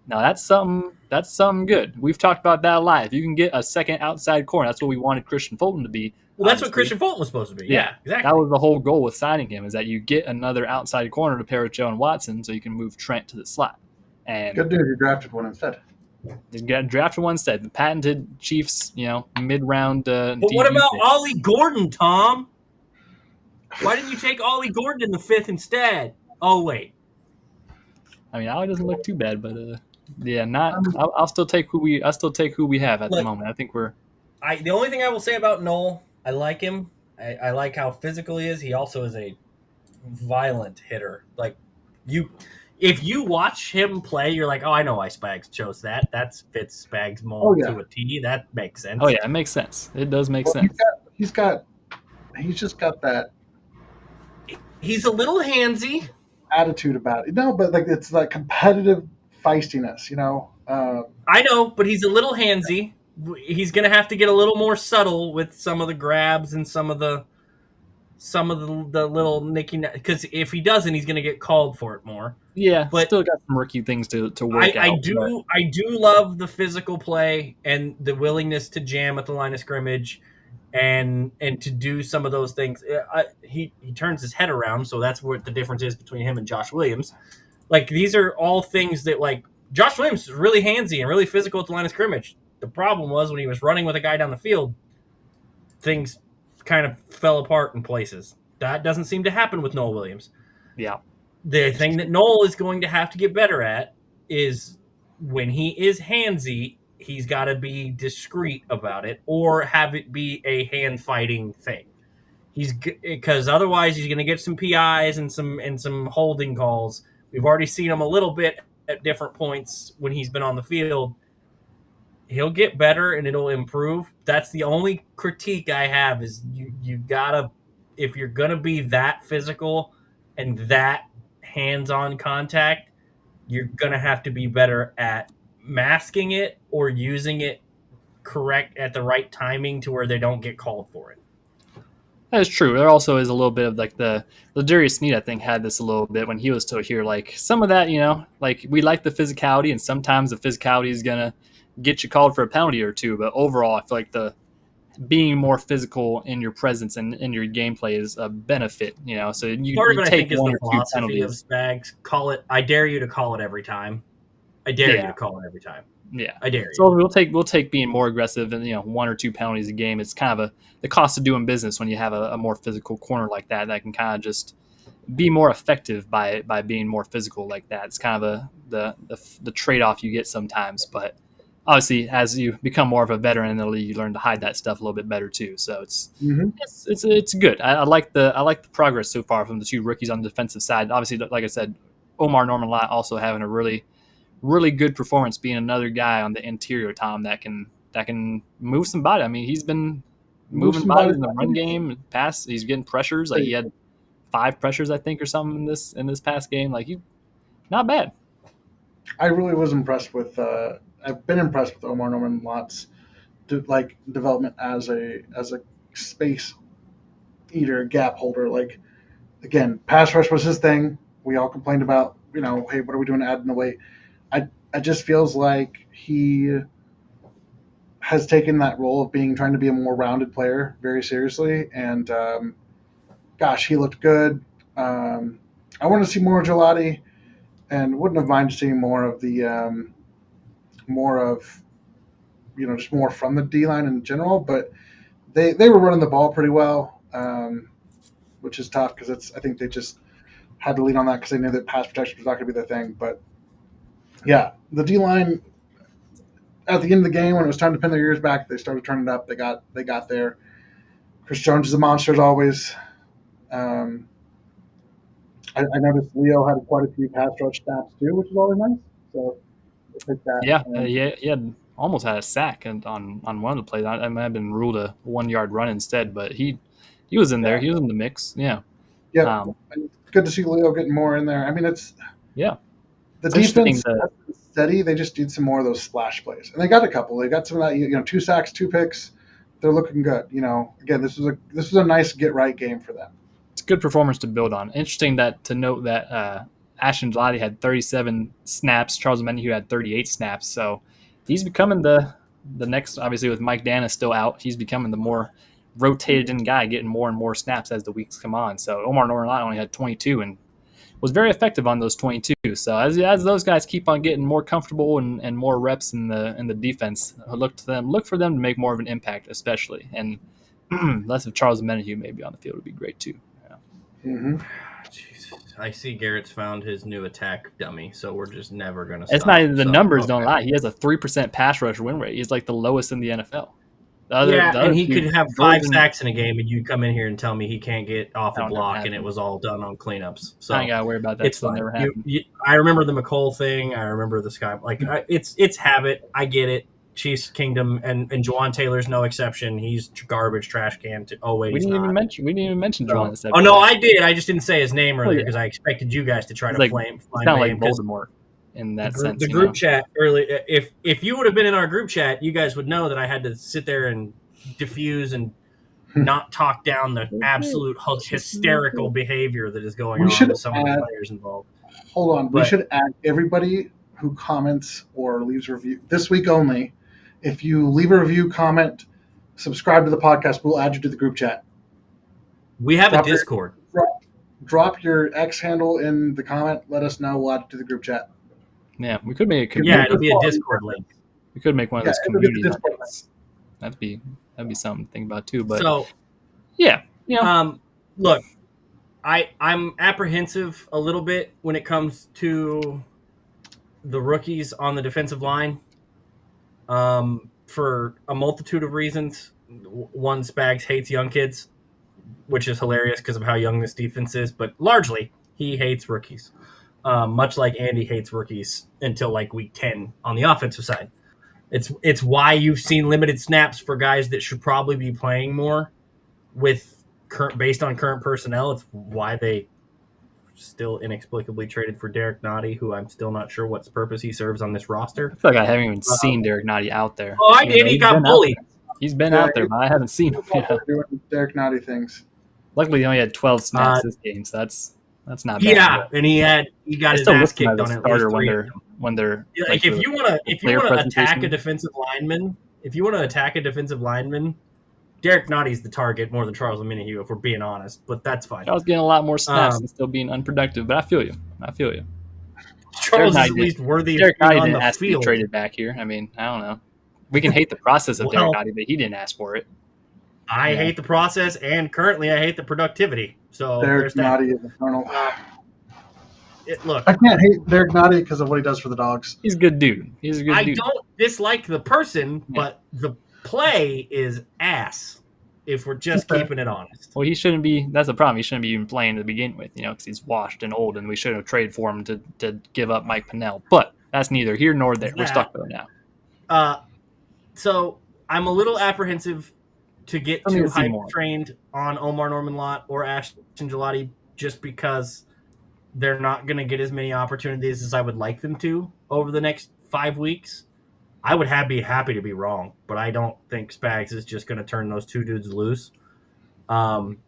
Now that's something good. We've talked about that a lot. If you can get a second outside corner, that's what we wanted Christian Fulton to be. Well, that's what Christian Fulton was supposed to be. Yeah, exactly. That was the whole goal with signing him, is that you get another outside corner to pair with Jalen Watson, so you can move Trent to the slot. And good news, you drafted one instead. You got drafted one instead. The patented Chiefs, mid-round. But what about Ollie Gordon, Tom? Why didn't you take Ollie Gordon in the 5th instead? Oh wait. I mean, Ollie doesn't look too bad, but yeah, not. I'll still take who we have at the moment. I think we're. The only thing I will say about Noel, I like him. I like how physical he is. He also is a violent hitter. Like if you watch him play, you're like, oh, I know why Spags chose that. That fits Spags' mold to a T. That makes sense. Oh yeah, it makes sense. It does make sense. He's just got that. He's a little handsy attitude about it. No, but like it's like competitive feistiness, I know, but he's a little handsy. He's going to have to get a little more subtle with some of the grabs and some of the little nicky, because if he doesn't, he's going to get called for it more. Yeah, but still got some rookie things to work out. I do love the physical play and the willingness to jam at the line of scrimmage. And to do some of those things, he turns his head around, so that's what the difference is between him and Josh Williams. Like, these are all things that, like, Josh Williams is really handsy and really physical at the line of scrimmage. The problem was when he was running with a guy down the field, things kind of fell apart in places. That doesn't seem to happen with Noel Williams. Yeah. The thing that Noel is going to have to get better at is when he is handsy, he's got to be discreet about it or have it be a hand fighting thing. Because otherwise he's going to get some PIs and some holding calls. We've already seen him a little bit at different points when he's been on the field. He'll get better and it'll improve. That's the only critique I have is you gotta, if you're going to be that physical and that hands-on contact, you're going to have to be better at masking it or using it correct at the right timing to where they don't get called for it. That's true. There also is a little bit of like the Darius Sneed, I think, had this a little bit when he was still here. Like some of that, like we like the physicality, and sometimes the physicality is gonna get you called for a penalty or two. But overall, I feel like the being more physical in your presence and in your gameplay is a benefit. So you take one or two penalties. Spags, call it. I dare you to call it every time. I dare you to call it every time. Yeah, I dare you. So we'll take being more aggressive and one or two penalties a game. It's kind of the cost of doing business when you have a more physical corner like that can kind of just be more effective by being more physical like that. It's kind of the trade-off you get sometimes, but obviously as you become more of a veteran in the league, you learn to hide that stuff a little bit better too. So it's good. I like the progress so far from the two rookies on the defensive side. Obviously, like I said, Omar Norman-Lott also having a really good performance, being another guy on the interior, Tom, that can move some body. I mean, he's been moving bodies in the run game, pass. He's getting pressures. Like he had 5 pressures, I think, or something in this past game. Like not bad. I really was impressed with. I've been impressed with Omar Norman-Lott's development as a space eater, gap holder. Like again, pass rush was his thing. We all complained about, hey, what are we doing adding the weight? I just feels like he has taken that role of trying to be a more rounded player very seriously. And gosh, he looked good. I want to see more Gelati, and wouldn't have minded seeing more of just more from the D line in general. But they were running the ball pretty well, which is tough because I think they just had to lean on that because they knew that pass protection was not going to be their thing. But yeah, the D line at the end of the game when it was time to pin their ears back, they started turning it up. They got there. Chris Jones is a monster as always. Um, I noticed Leo had quite a few pass rush snaps too, which is always nice. So we'll take that. Yeah, he had almost had a sack on one of the plays. I might have been ruled a 1 yard run instead, but he was in there. He was in the mix. Yeah. Yeah. Good to see Leo getting more in there. I mean, it's the defense is steady. They just need some more of those splash plays, and they got a couple. They got some of that. 2 sacks, 2 picks. They're looking good. Again, this was a nice get right game for them. It's a good performance to build on. Interesting to note that Ashton Gelati had 37 snaps. Charles Menahue had 38 snaps. So he's becoming the next, obviously with Mike Dana still out, he's becoming the more rotated in guy, getting more and more snaps as the weeks come on. So Omar Norman only had 22 and was very effective on those 22. So as those guys keep on getting more comfortable and more reps in the defense, look for them to make more of an impact, especially. And less of Charles Menahue maybe on the field would be great too. Mm-hmm. Jesus. I see Garrett's found his new attack dummy, so we're just never going to stop. It's not even the numbers don't lie. He has a 3% pass rush win rate. He's like the lowest in the NFL. And he could have 5 sacks in a game, and you come in here and tell me he can't get off a block, and it was all done on cleanups. So I ain't got to worry about that. It's fine. Never happened. I remember the McCole thing. I remember the Sky. It's habit. I get it. Chiefs Kingdom and Juwan Taylor's no exception. He's garbage trash can. We didn't even mention Juwan. Oh no, I did. I just didn't say his name earlier because I expected you guys to try to flame. It's kind of like Voldemort in that sense. The group chat earlier. If you would have been in our group chat, you guys would know that I had to sit there and diffuse and not talk down the absolute hysterical behavior that is going on with some of the players involved. Hold on, we should add everybody who comments or leaves a review this week only. If you leave a review, comment, subscribe to the podcast, we'll add you to the group chat. We have a Discord. Drop your X handle in the comment. Let us know. We'll add you to the group chat. Yeah, we could make a it'll be a Discord link. We could make one of those community links. That'd be something to think about too. But look, I'm apprehensive a little bit when it comes to the rookies on the defensive line. For a multitude of reasons. One, Spags hates young kids, which is hilarious because of how young this defense is, but largely he hates rookies. Much like Andy hates rookies until like week 10 on the offensive side. It's why you've seen limited snaps for guys that should probably be playing more based on current personnel. It's why they still inexplicably traded for Derek Nottie, who I'm still not sure what purpose he serves on this roster. I feel like I haven't even seen Derek Nottie out there. Oh, I did. He got bullied. He's been out there, but I haven't seen him. Doing Derek Nottie things. Luckily, he only had 12 snaps this game, so that's not bad. Yeah, and he got his ass kicked on it. When they're like if you want to attack a defensive lineman, Derek Nottie's the target more than Charles Menahue, if we're being honest, but that's fine. I was getting a lot more snaps and still being unproductive, but I feel you. Charles is at least worthy Derek of being Nottie on the ask to field. be traded back here. I mean, I don't know. We can hate the process of Derek Nottie, but he didn't ask for it. I hate the process, and currently I hate the productivity. So Derek Nottie is infernal. Look, I can't hate Derek Nottie because of what he does for the Dogs. He's a good dude. I don't dislike the person, but the play is ass. If we're just keeping it honest. Well, he shouldn't be. That's the problem. He shouldn't be even playing to begin with, because he's washed and old, and we shouldn't have traded for him to give up Mike Pennell. But that's neither here nor there. We're stuck with him now. So I'm a little apprehensive to get too hype-trained on Omar Norman-Lott or Ashton Gelati just because they're not going to get as many opportunities as I would like them to over the next 5 weeks. I would be happy to be wrong, but I don't think Spags is just going to turn those two dudes loose. If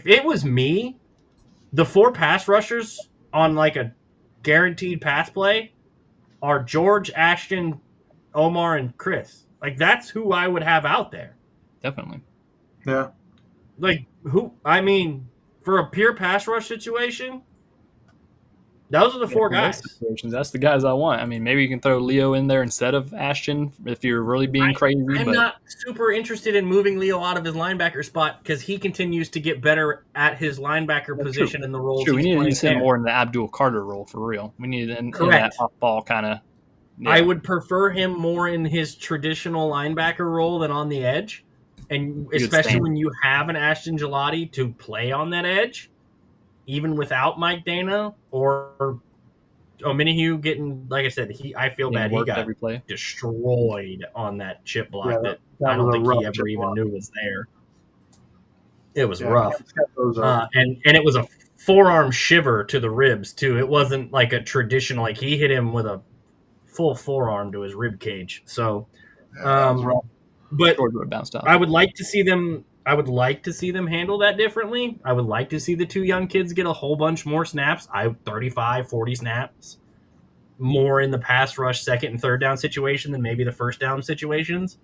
it was me, the 4 pass rushers on like a guaranteed pass play are George, Ashton, Omar, and Chris. Like that's who I would have out there. Definitely. Yeah. Like who? I mean, for a pure pass rush situation, those are the four For most guys. situations, that's the guys I want. I mean, maybe you can throw Leo in there instead of Ashton if you're really being crazy. I'm but not super interested in moving Leo out of his linebacker spot because he continues to get better at his linebacker position in the roles we he's need to playing use him there. more in the Abdul Carter role for real. We need in that Correct. off-ball kind of. Yeah. I would prefer him more in his traditional linebacker role than on the edge, and especially when you have an Ashton Gelati to play on that edge, even without Mike Dana or Minihue getting, like I said, I feel bad he got every play. destroyed on that chip block that that I don't was a think he rough ever chip even block. knew was there. It was Yeah, rough. Cam's got those up. And it was a forearm shiver to the ribs too. It wasn't like a traditional, like he hit him with a full forearm to his rib cage. So, that was rough. but Georgia bounced off. I would like to see them handle that differently. I would like to see the two young kids get a whole bunch more snaps. 35, 40 snaps. More in the pass rush second and third down situation than maybe the first down situations.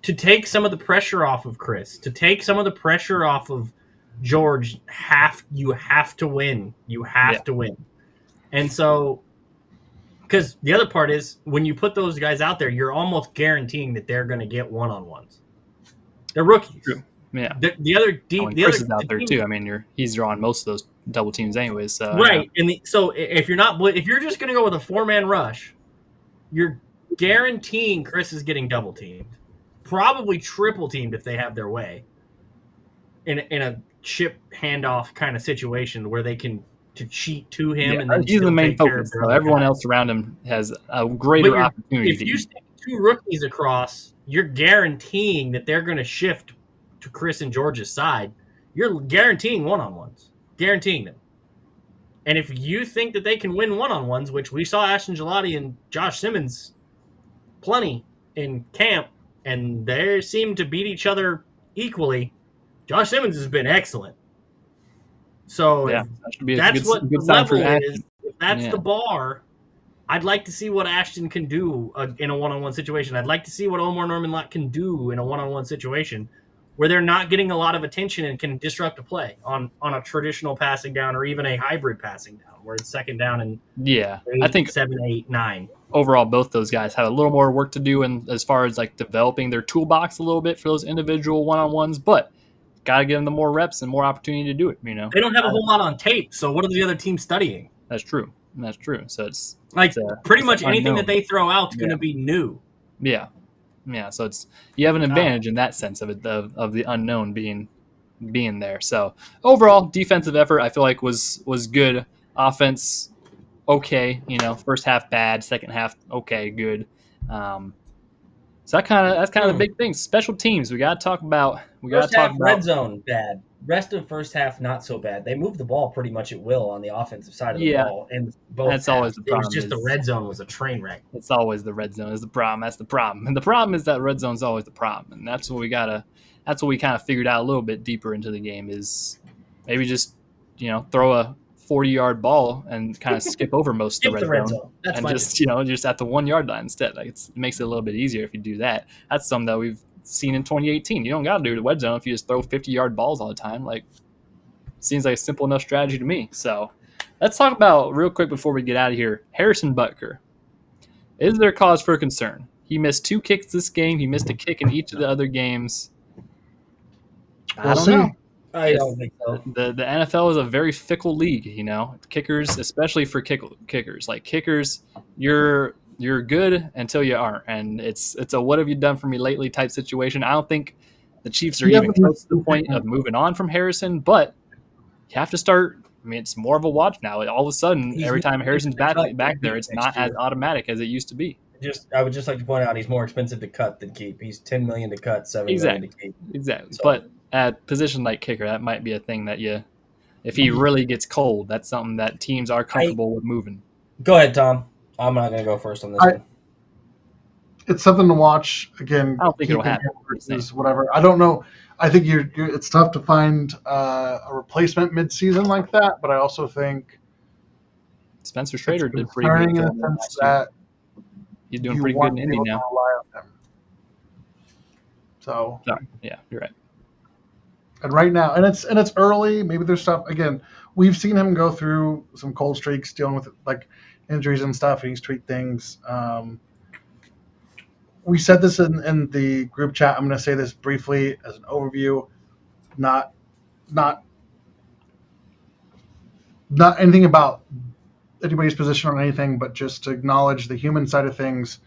To take some of the pressure off of Chris, to take some of the pressure off of George, you have to win. You have to win. And so, because the other part is when you put those guys out there, you're almost guaranteeing that they're going to get one-on-ones. They're rookies. True. Yeah. The other deep, the Chris other is out there too. I mean, he's drawing most of those double teams anyways. So, right. And so if you're just going to go with a 4-man rush, you're guaranteeing Chris is getting double teamed, probably triple teamed if they have their way. In a chip handoff kind of situation where they can cheat to him and then he's the main focus. So everyone else around him has a greater opportunity. If you stick two rookies across, you're guaranteeing that they're going to shift to Chris and George's side. You're guaranteeing one-on-ones, guaranteeing them. And if you think that they can win one-on-ones, which we saw Ashton Gelati and Josh Simmons plenty in camp, and they seem to beat each other equally, Josh Simmons has been excellent. So that's what the level is. If that's the bar, I'd like to see what Ashton can do in a one-on-one situation. I'd like to see what Omar Norman-Lott can do in a one-on-one situation where they're not getting a lot of attention and can disrupt a play on a traditional passing down or even a hybrid passing down where it's second down and I think 7, 8, 9. Overall, both those guys have a little more work to do in as far as like developing their toolbox a little bit for those individual one-on-ones, but got to give them the more reps and more opportunity to do it. They don't have a whole lot on tape, so what are the other teams studying? That's true. So it's like pretty much anything that they throw out is going to be new. Yeah. So you have an advantage in that sense of it of the unknown being there. So overall, defensive effort I feel like was good. Offense, okay. First half bad, second half okay, good. So that's kind of the big thing. Special teams we got to talk about. Red zone bad. Rest of first half not so bad. They moved the ball pretty much at will on the offensive side of the ball, and both. That's always the problem. It was just the red zone was a train wreck. It's always the red zone is the problem. That's the problem, and the problem is that red zone is always the problem, and that's what we gotta. That's what we kind of figured out a little bit deeper into the game is maybe just throw a 40-yard ball and kind of skip over most of the red zone. That's and just at the 1-yard line instead. Like it makes it a little bit easier if you do that. That's something that we've seen in 2018. You don't got to do the red zone if you just throw 50-yard balls all the time. Like seems like a simple enough strategy to me. So let's talk about real quick before we get out of here. Harrison Butker. Is there cause for concern? He missed 2 kicks this game. He missed a kick in each of the other games. I don't know. I don't think so. The NFL is a very fickle league, Kickers, especially for kickers. Like kickers, you're good until you aren't, and it's a what have you done for me lately type situation. I don't think the Chiefs are even close to the point of moving on from Harrison, but you have to start. I mean, it's more of a watch now. All of a sudden, every time Harrison's back there, it's not as automatic as it used to be. I would just like to point out he's more expensive to cut than keep. He's $10 million to cut, $7 million to keep. Exactly. So, but at position like kicker, that might be a thing that if he really gets cold, that's something that teams are comfortable with moving. Go ahead, Tom. I'm not going to go first on this one. It's something to watch. Again, I don't think it'll happen. Whatever. I don't know. I think it's tough to find a replacement mid-season like that, but I also think Spencer Strader did pretty good. In the sense that he's doing pretty good in Indy now. So sorry. Yeah, you're right. And right now, and it's early. Maybe there's stuff. Again, we've seen him go through some cold streaks, dealing with like injuries and stuff. And he's tweaked things. We said this in the group chat. I'm going to say this briefly as an overview, not not not anything about anybody's position on anything, but just to acknowledge the human side of things.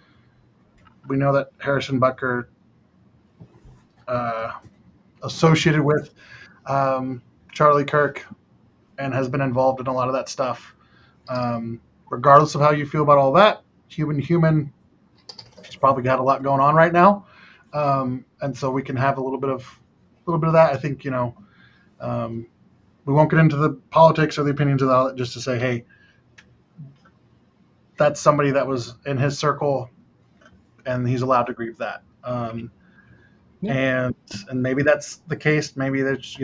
We know that Harrison Butker, associated with Charlie Kirk, and has been involved in a lot of that stuff. Regardless of how you feel about all that, human, he's probably got a lot going on right now, and so we can have a little bit of that. I think we won't get into the politics or the opinions of that. Just to say, hey, that's somebody that was in his circle, and he's allowed to grieve that. And maybe that's the case. Maybe there's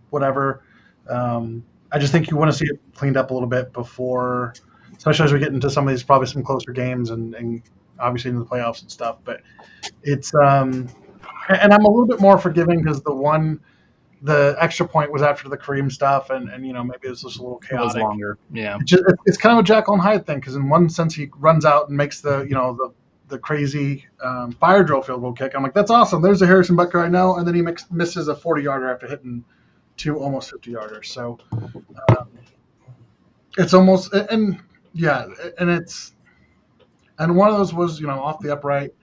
whatever. I just think you want to see it cleaned up a little bit before, especially as we get into some of these probably some closer games and obviously into the playoffs and stuff. But it's and I'm a little bit more forgiving because the extra point was after the Kareem stuff, and maybe it was just a little chaotic. It was longer, yeah. It's kind of a Jekyll and Hyde thing because in one sense he runs out and makes the crazy fire drill field goal kick. I'm like, that's awesome. There's a Harrison Butker I know, and then he misses a 40-yarder after hitting two almost 50-yarders. So it's almost and it's one of those was off the upright.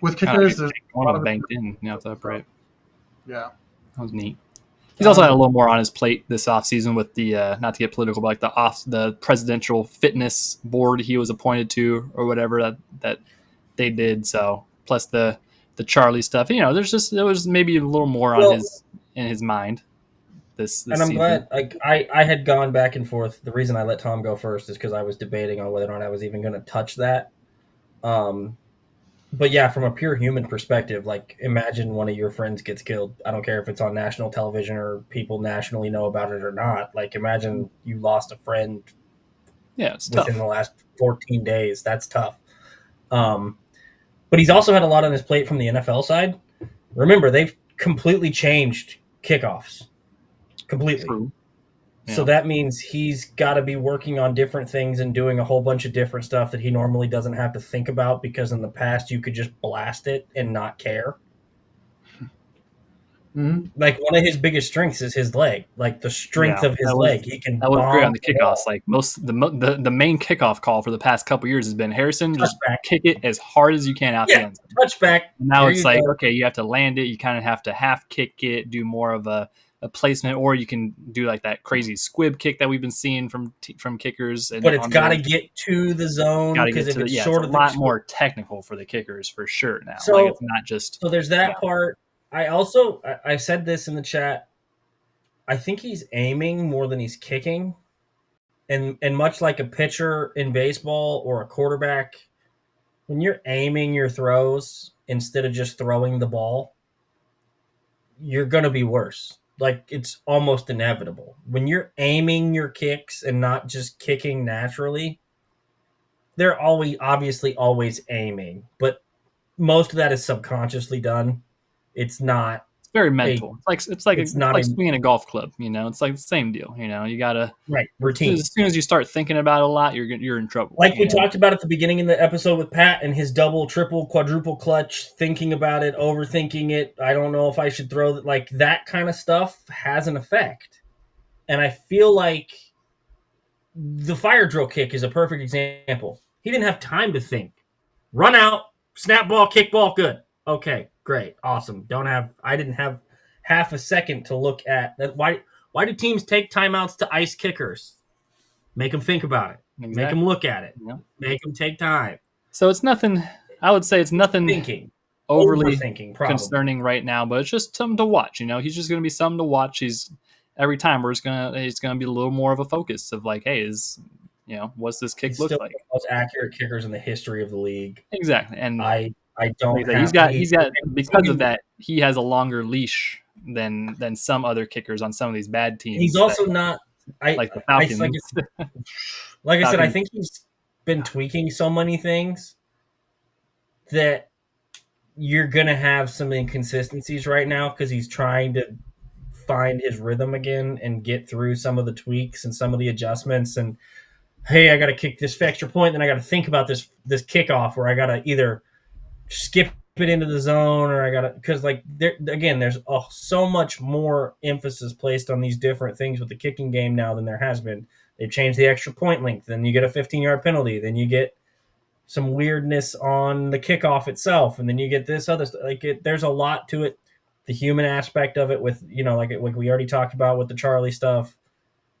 With kickers, there's one banked in off the upright. Yeah, that was neat. He's also had a little more on his plate this offseason with the not to get political, but like the presidential fitness board he was appointed to or whatever that they did. So plus the Charlie stuff, there was maybe a little more in his mind. This and I'm season. glad. Like I had gone back and forth. The reason I let Tom go first is because I was debating on whether or not I was even going to touch that. But yeah, from a pure human perspective, like imagine one of your friends gets killed. I don't care if it's on national television or people nationally know about it or not. Like imagine you lost a friend it's within tough. the last 14 days. That's tough. But he's also had a lot on his plate from the NFL side. Remember, they've completely changed kickoffs. Completely. True. Yeah. So that means he's got to be working on different things and doing a whole bunch of different stuff that he normally doesn't have to think about because in the past you could just blast it and not care. Mm-hmm. Like one of his biggest strengths is his leg, like the strength of his leg. He can. That was great on the kickoffs. Like the main kickoff call for the past couple years has been Harrison just kick it as hard as you can out the end. Touchback. Now it's like okay, you have to land it. You kind of have to half kick it, do more of a placement, or you can do like that crazy squib kick that we've been seeing from kickers. But it's got to get to the zone because if it's short, it's a lot more technical for the kickers for sure now. So like it's not just. So there's that part. I said this in the chat. I think he's aiming more than he's kicking, and much like a pitcher in baseball or a quarterback, when you're aiming your throws instead of just throwing the ball, you're going to be worse. Like it's almost inevitable. When you're aiming your kicks and not just kicking naturally, they're obviously always aiming, but most of that is subconsciously done. It's not. It's very mental. It's like swinging a golf club. It's like the same deal. You gotta routine. As soon as you start thinking about it a lot, you're in trouble. Like we talked about at the beginning in the episode with Pat and his double, triple, quadruple clutch, thinking about it, overthinking it. I don't know if I should throw that. Like that kind of stuff has an effect, and I feel like the fire drill kick is a perfect example. He didn't have time to think. Run out, snap ball, kick ball, good. Okay, great, awesome. I didn't have half a second to look at that. Why do teams take timeouts to ice kickers? Make them think about it. Exactly. Make them look at it. Yeah. Make them take time. So it's nothing. I would say it's nothing overly thinking, concerning right now, but it's just something to watch. He's just going to be something to watch. Every time he's going to be a little more of a focus of like, hey, what's this kick look like? The most accurate kickers in the history of the league. Exactly, and I don't. He's got because of that. He has a longer leash than some other kickers on some of these bad teams. He's also not like the Falcons. Like I said, I think he's been tweaking so many things that you're gonna have some inconsistencies right now because he's trying to find his rhythm again and get through some of the tweaks and some of the adjustments. And hey, I got to kick this extra point, then I got to think about this kickoff where I got to either skip it into the zone or I got to, because like there again, there's so much more emphasis placed on these different things with the kicking game now than there has been. They've changed the extra point length, then you get a 15-yard penalty, then you get some weirdness on the kickoff itself, and then you get this other stuff. There's a lot to it. The human aspect of it, with like we already talked about with the Charlie stuff.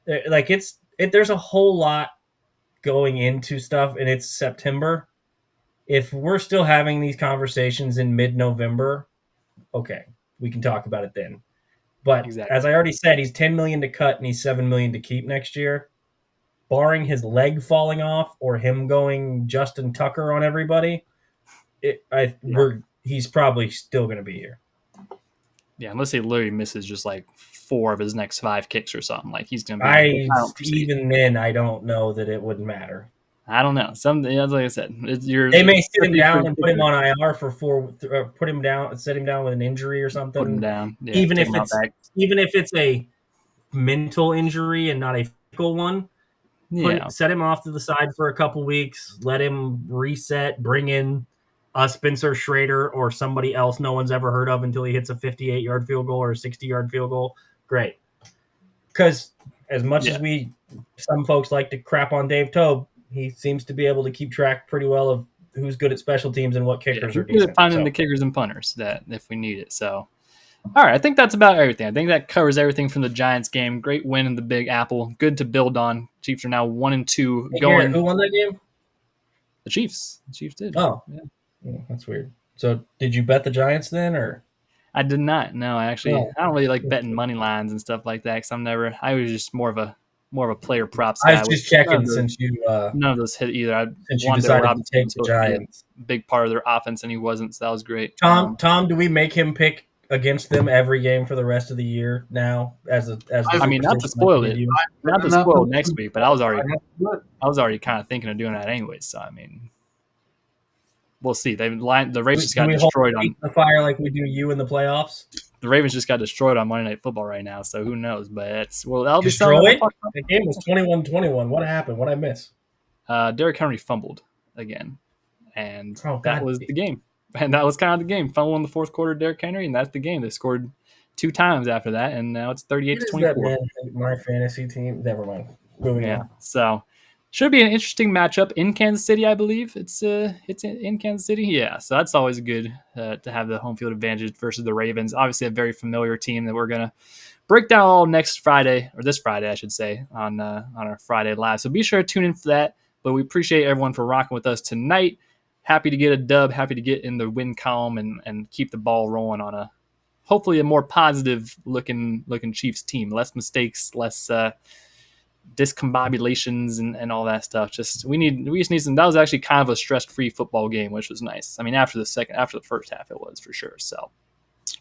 There's a whole lot going into stuff, and it's September. If we're still having these conversations in mid-November, okay, we can talk about it then. But Exactly. as I already said, he's $10 million to cut and he's $7 million to keep next year. Barring his leg falling off or him going Justin Tucker on everybody, he's probably still going to be here. Yeah, unless he literally misses just like 4 of his next 5 kicks or something, like he's going to be. Even then, I don't know that it wouldn't matter. I don't know. Like I said, they may sit him down and put him on IR for 4. Put him down, set him down with an injury or something. Put him down. Yeah, even if it's a mental injury and not a physical one. Yeah. Set him off to the side for a couple weeks. Let him reset. Bring in a Spencer Schrader or somebody else no one's ever heard of until he hits a 58-yard field goal or a 60-yard field goal. Great. Because as much as some folks like to crap on Dave Tobe, he seems to be able to keep track pretty well of who's good at special teams and what kickers are decent. Good at finding the kickers and punters that if we need it. So, all right, I think that's about everything. I think that covers everything from the Giants game. Great win in the Big Apple. Good to build on. Chiefs are now 1-2 going. Who won that game? The Chiefs. The Chiefs did. Oh, yeah. That's weird. So, did you bet the Giants then, or? I did not. No, I don't really like betting money lines and stuff like that because I was just more of a player props guy. I was just checking since you none of those hit either. Since you decided to take the Giants, big part of their offense, and he wasn't. So that was great. Tom, do we make him pick against them every game for the rest of the year now? Not to spoil it, not to spoil next week, but I was already kind of thinking of doing that anyway. So I mean, we'll see. The Ravens just got destroyed on the fire like we do you in the playoffs. The Ravens just got destroyed on Monday Night Football right now, so who knows? But that'll be destroyed. The game was 21-21. What happened? What I miss? Derrick Henry fumbled again, and that was the game. And that was kind of the game. Fumble in the fourth quarter, Derrick Henry, and that's the game. They scored 2 times after that, and now it's 38-24. My fantasy team. Never mind. Moving on. So should be an interesting matchup in Kansas City, I believe. It's in Kansas City. Yeah, so that's always good to have the home field advantage versus the Ravens. Obviously, a very familiar team that we're going to break down all this Friday, I should say, on our Friday live. So be sure to tune in for that. But we appreciate everyone for rocking with us tonight. Happy to get a dub. Happy to get in the win column and keep the ball rolling on hopefully a more positive looking Chiefs team. Less mistakes, less discombobulations and all that stuff. We just need some. That was actually kind of a stress-free football game, which was nice. I mean, after the first half, it was for sure. So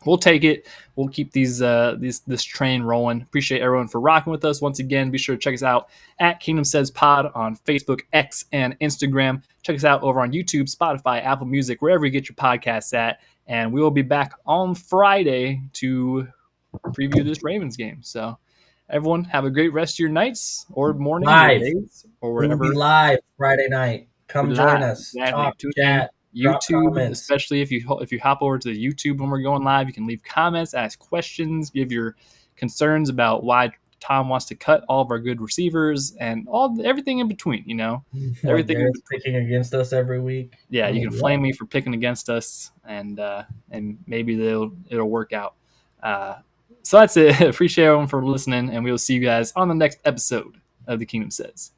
we'll take it. We'll keep this train rolling. Appreciate everyone for rocking with us once again. Be sure to check us out at Kingdom Says Pod on Facebook, X, and Instagram. Check us out over on YouTube, Spotify, Apple Music, wherever you get your podcasts at. And we will be back on Friday to preview this Ravens game. So everyone, have a great rest of your nights or mornings or days or whatever. We'll be live Friday night. Come join us. Exactly. Talk, chat, YouTube, especially if you hop over to the YouTube when we're going live, you can leave comments, ask questions, give your concerns about why Tom wants to cut all of our good receivers and everything in between. Everything picking against us every week. Yeah, you can flame me for picking against us, and maybe it'll work out. So that's it. Appreciate everyone for listening, and we will see you guys on the next episode of The Kingdom Says.